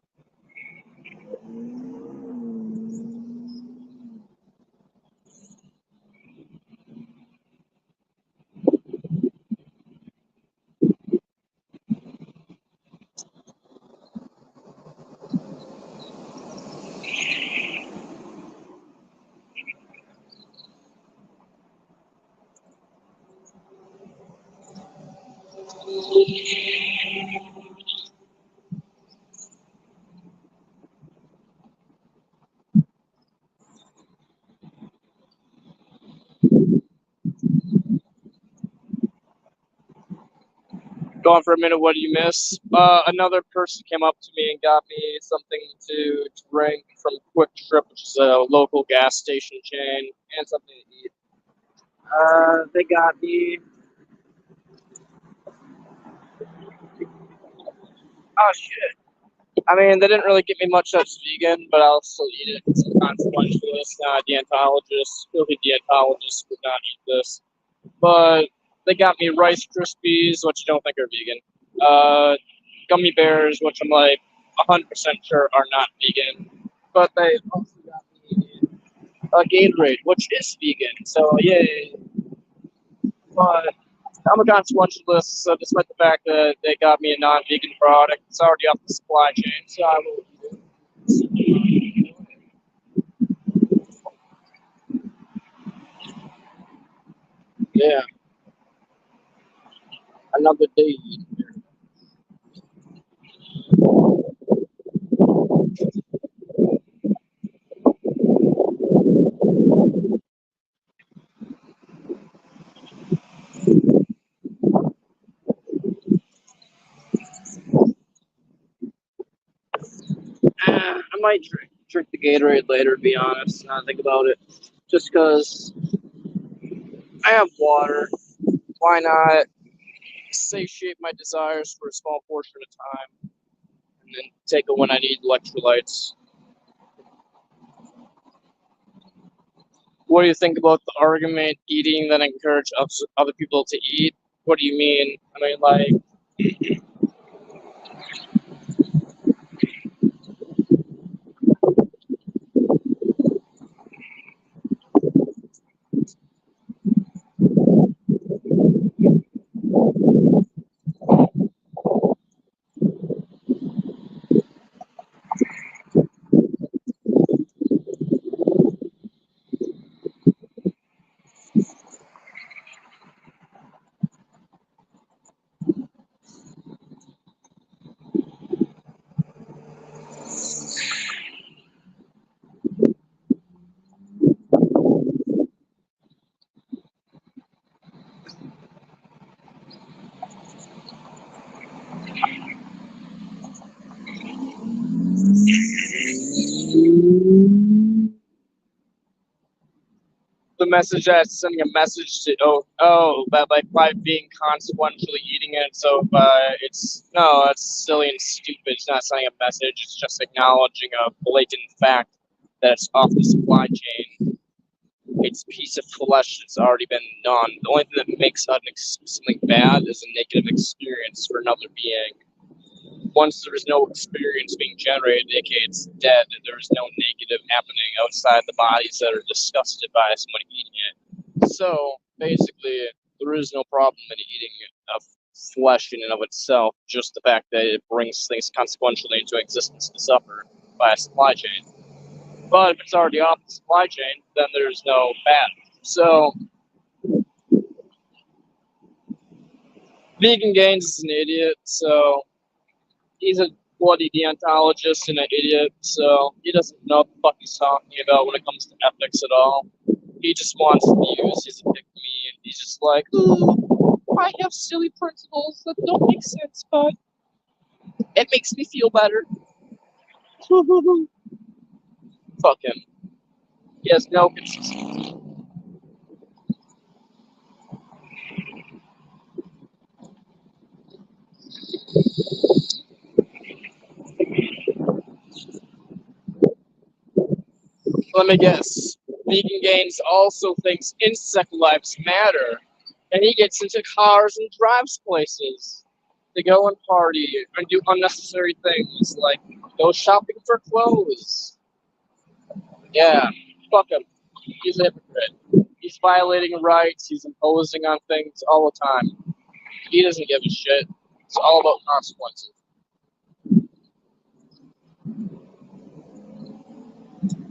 Go on for a minute. What do you miss? Another person came up to me and got me something to drink from Quick Trip, which is a local gas station chain, and something to eat. They got me. Oh shit! I mean, they didn't really give me much that's vegan, but I'll still eat it. It's a consequentialist, not a deontologist. Filthy deontologists would not eat this. But they got me Rice Krispies, which you don't think are vegan. Gummy bears, which I'm like 100% sure are not vegan. But they also got me a Gatorade, which is vegan. So yay! But I'm a consequentialist, so despite the fact that they got me a non-vegan product, it's already off the supply chain, so I will eat it. Yeah. Another day. I might drink the Gatorade later, to be honest, now I think about it. Just because I have water. Why not satiate my desires for a small portion of time and then take it when I need electrolytes? What do you think about the argument eating that encourage other people to eat? What do you mean? I mean, like, the message that's sending a message to but like by being consequentially eating it, so it's silly and stupid. It's not sending a message, it's just acknowledging a blatant fact that it's off the supply chain. It's a piece of flesh that's already been done. The only thing that makes something bad is a negative experience for another being. Once there is no experience being generated, aka it's dead, there is no negative happening outside the bodies that are disgusted by somebody eating it. So basically, there is no problem in eating flesh in and of itself, just the fact that it brings things consequentially into existence to suffer by a supply chain. But if it's already off the supply chain, then there's no bad. So Vegan Gains is an idiot, so he's a bloody deontologist and an idiot, so he doesn't know what the fuck he's talking about when it comes to ethics at all. He just wants views. He's a pick me, and he's just like, oh, I have silly principles that don't make sense, but it makes me feel better. Fuck him. He has no consistency. Let me guess. Vegan Gains also thinks insect lives matter, and he gets into cars and drives places to go and party and do unnecessary things like go shopping for clothes. Yeah, fuck him. He's a hypocrite. He's violating rights. He's imposing on things all the time. He doesn't give a shit. It's all about consequences.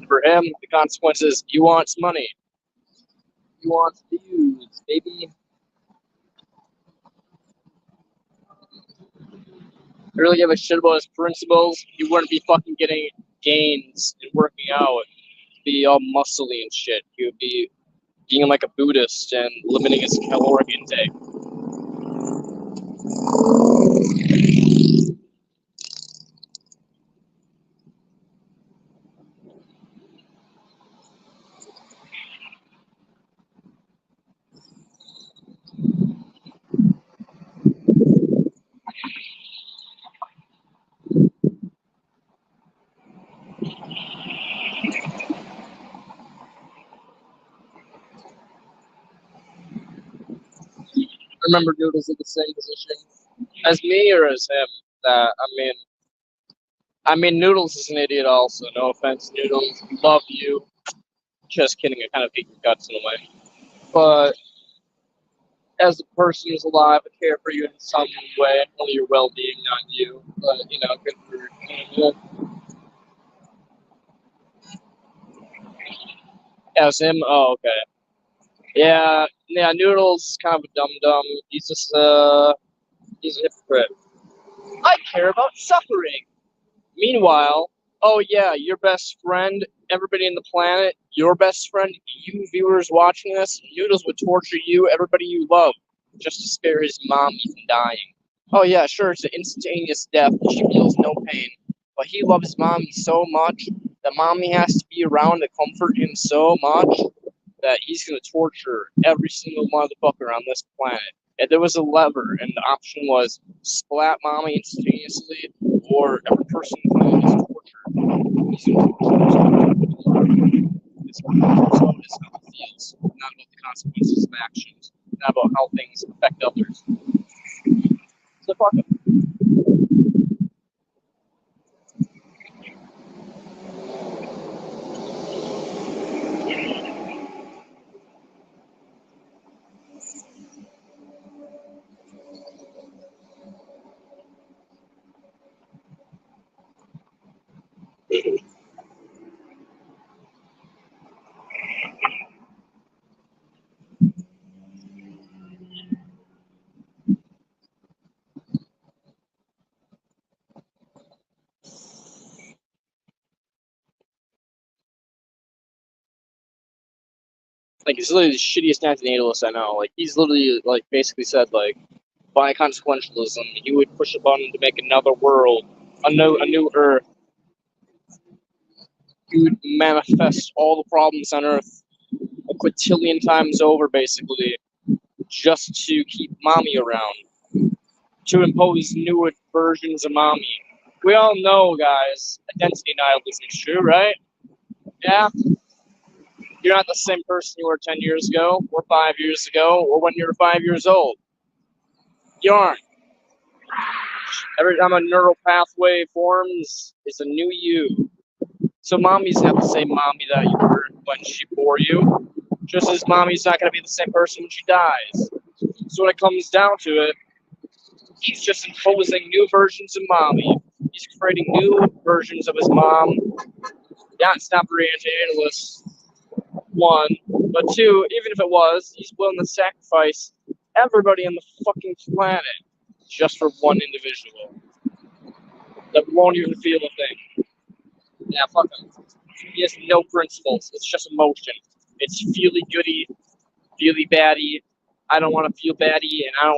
For him, the consequence is he wants money. He wants views, baby. If he really give a shit about his principles, he wouldn't be fucking getting gains and working out. He'd be all muscly and shit. He would be being like a Buddhist and limiting his caloric intake. Remember, Noodles in the same position as me or as him. I mean, Noodles is an idiot also. No offense, Noodles. Love you. Just kidding. I kind of hate your guts in a way. But as a person who's alive, I care for you in some way. Only your well-being, not you. But good for you. As him. Oh, okay. Yeah. Noodles is kind of a dum-dum. He's just he's a hypocrite. I care about suffering. Meanwhile, oh yeah, your best friend, everybody in the planet, your best friend, you viewers watching this, Noodles would torture you, everybody you love, just to spare his mommy from dying. Oh yeah, sure, it's an instantaneous death, she feels no pain, but he loves mommy so much that mommy has to be around to comfort him so much that he's going to torture every single motherfucker on this planet. If there was a lever and the option was splat mommy instantaneously or every person in the planet is tortured, he's going to torture. It's how it feels, not about the consequences of actions, not about how things affect others. So fuck him. Like, he's literally the shittiest antinatalist I know. Like, he's literally, like, basically said, like, by consequentialism, he would push a button to make another world, a new Earth. He would manifest all the problems on Earth a quintillion times over, basically, just to keep mommy around, to impose new versions of mommy. We all know, guys, identity nihilism is true, right? Yeah? You're not the same person you were 10 years ago, or 5 years ago, or when you were 5 years old. You aren't. Every time a neural pathway forms, it's a new you. So mommy's not the same mommy that you were when she bore you, just as mommy's not going to be the same person when she dies. So when it comes down to it, he's just imposing new versions of mommy. He's creating new versions of his mom. Yeah, it's not very anti-natalist, one. But two, even if it was, he's willing to sacrifice everybody on the fucking planet just for one individual that won't even feel a thing. Yeah, fuck him. He has no principles. It's just emotion. It's feely goody, feely baddie. I don't want to feel baddie, and I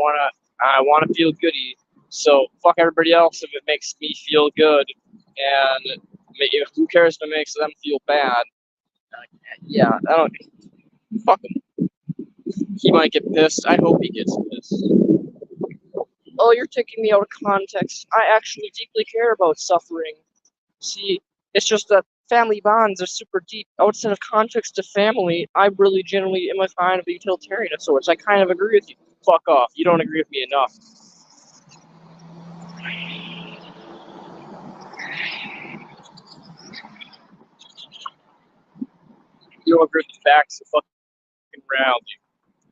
want to feel goody. So fuck everybody else if it makes me feel good, and who cares if it makes them feel bad? Yeah, I don't. Fuck him. He might get pissed. I hope he gets pissed. Oh, you're taking me out of context. I actually deeply care about suffering. See, it's just that family bonds are super deep. Outside of context to family, I really generally am a kind of a utilitarian of sorts. I kind of agree with you. Fuck off. You don't agree with me enough. You don't agree with the facts of fucking reality.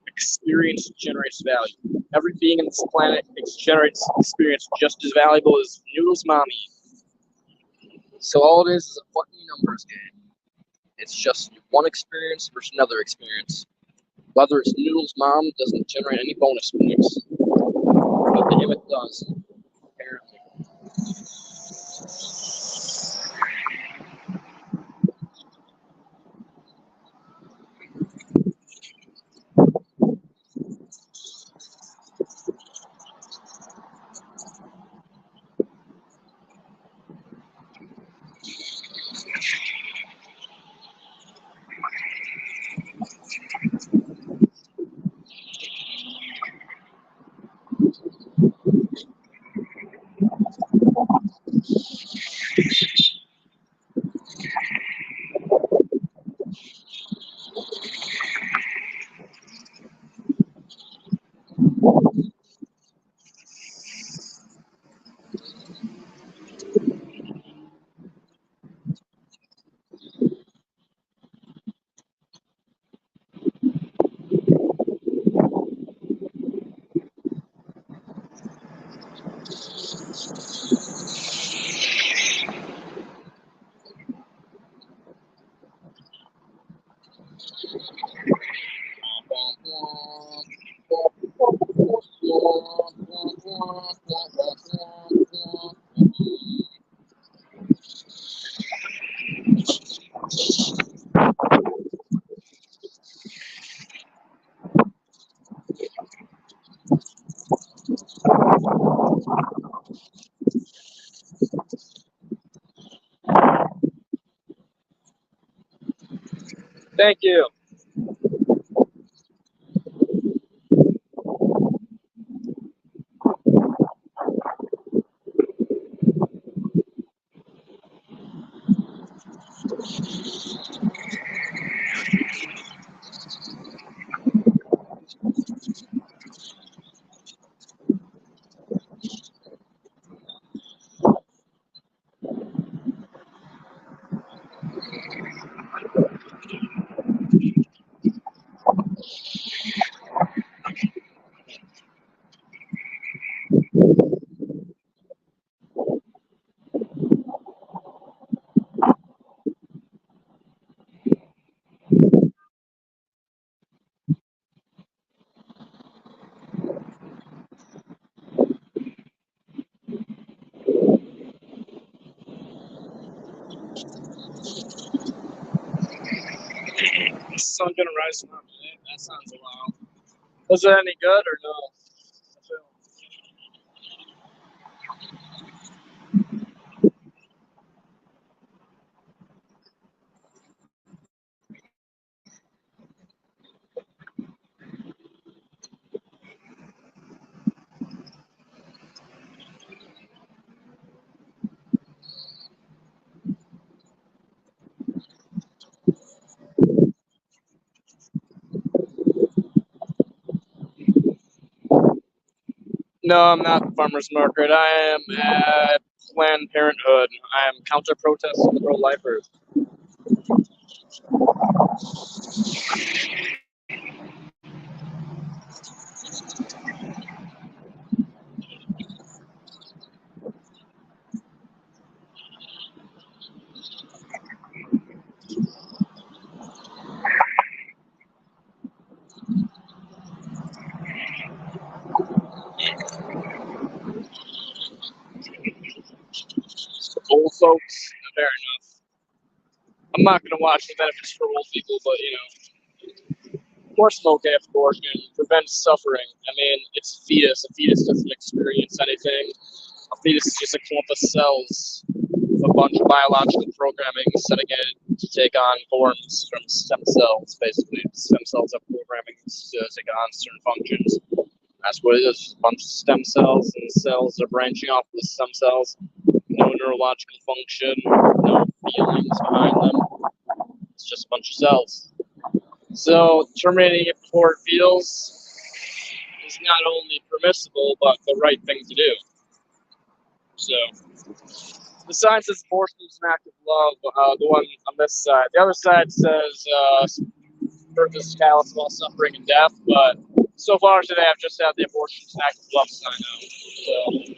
Experience generates value. Every being on this planet generates experience just as valuable as Noodle's mommy. So all it is a fucking numbers game. It's just one experience versus another experience. Whether it's Noodle's mom doesn't generate any bonus points. But to him it does, apparently. Thank you. Sun gonna rise tomorrow night. That sounds wild. Was it any good or no? No, I'm not at the farmer's market. I am at Planned Parenthood. I am counter-protesting the pro-lifers. Old folks, fair enough. I'm not gonna watch the benefits for old people, but you know, more smoke after abortion prevents suffering. I mean, it's a fetus. A fetus doesn't experience anything. A fetus is just a clump of cells with a bunch of biological programming setting it to take on forms from stem cells. Basically, stem cells have programming to take on certain functions. That's what it is. A bunch of stem cells, and cells are branching off the stem cells. No neurological function, no feelings behind them. It's just a bunch of cells. So terminating it before it feels is not only permissible, but the right thing to do. So the side says abortion is an act of love, the one on this side. The other side says birth is callous of all suffering and death, but so far today I've just had the abortion is an act of love sign out. So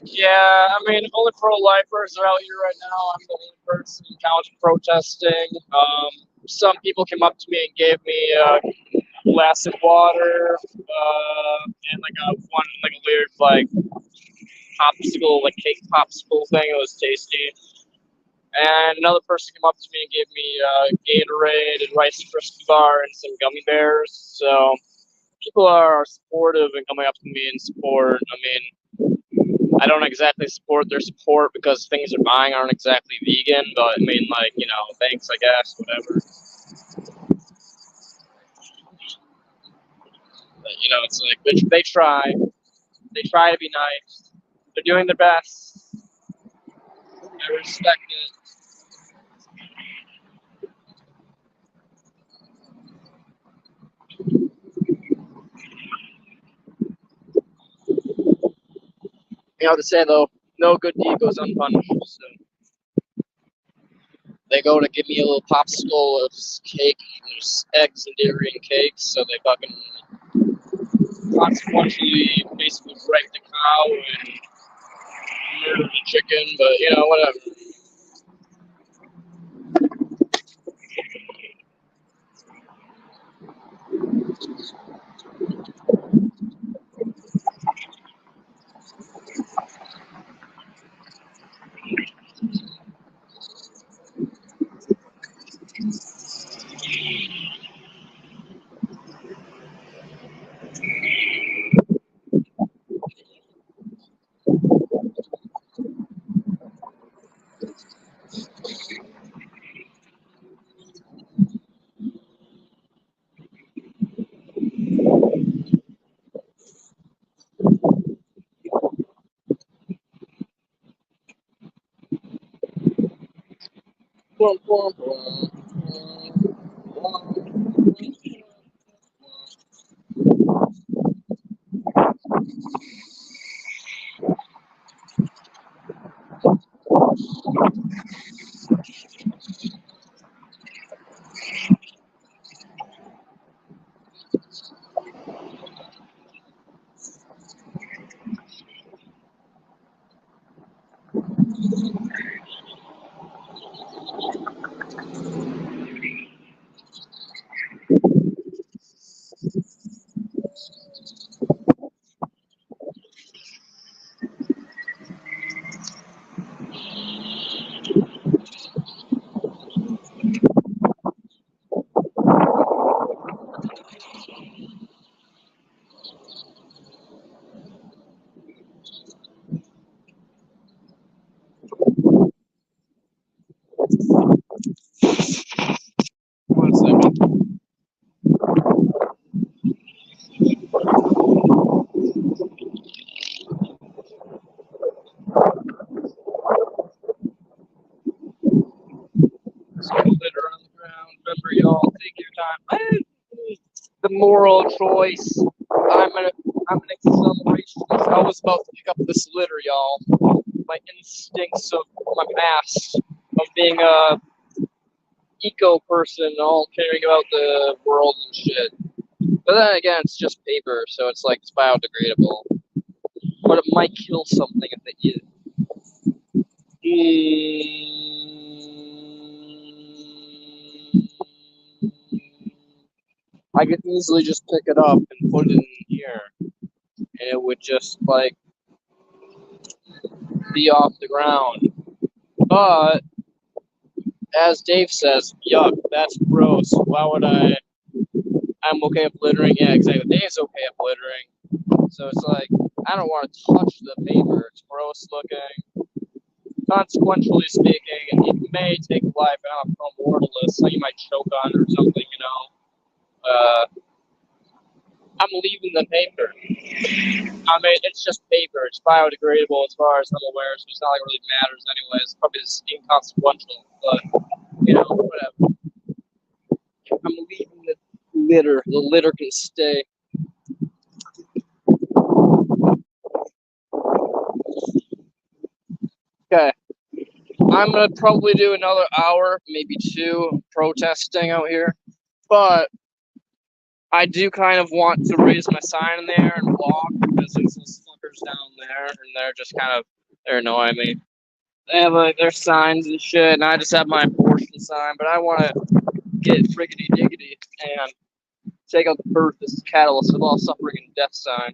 yeah, I mean, only pro-lifers are out here right now. I'm the only person in college protesting. Some people came up to me and gave me glass of water and like a weird like popsicle, like cake popsicle thing. It was tasty. And another person came up to me and gave me Gatorade and Rice Krispie bar and some gummy bears. So people are supportive and coming up to me in support. I mean, I don't exactly support their support because things they're buying aren't exactly vegan, but I mean, like, you know, thanks, I guess, whatever. But, you know, it's like they try to be nice. They're doing their best. I respect it. You know, to say though, no good deed goes unpunished. So they go to give me a little popsicle of cake. There's eggs and dairy and cake, so they fucking consequently basically raped the cow and murdered the chicken. But you know, whatever. One second. Litter on the ground. Remember, y'all, take your time. The moral choice. I'm an accelerationist. I was about to pick up this litter, y'all. My instincts of my past of being a eco person, all caring about the world and shit. But then again, it's just paper, so it's like it's biodegradable. But it might kill something if they eat it. I could easily just pick it up and put it in here, and it would just like be off the ground. But as Dave says, yuck, that's gross. Why would I? I'm okay with littering. Yeah, exactly. Dave's okay with littering. So it's like, I don't want to touch the paper. It's gross looking. Consequentially speaking, it may take life out from mortalist, so you might choke on it or something, you know. I'm leaving the paper. I mean, it's just paper. It's biodegradable as far as I'm aware, so it's not like it really matters anyways. It's probably just inconsequential, but, you know, whatever. I'm leaving the litter. The litter can stay. Okay. I'm going to probably do another hour, maybe 2, protesting out here. But I do kind of want to raise my sign in there and walk because there's those fuckers down there and they're just kind of, they're annoying me. They have like their signs and shit, and I just have my abortion sign, but I want to get friggity diggity and take out the birth as the catalyst of all suffering and death sign.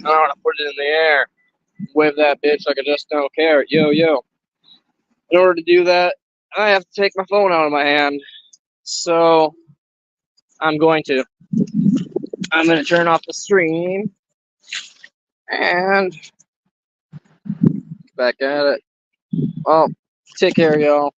I want to put it in the air, wave that bitch like I just don't care. Yo, yo. In order to do that, I have to take my phone out of my hand. So I'm going to turn off the stream and back at it. Well, take care, y'all.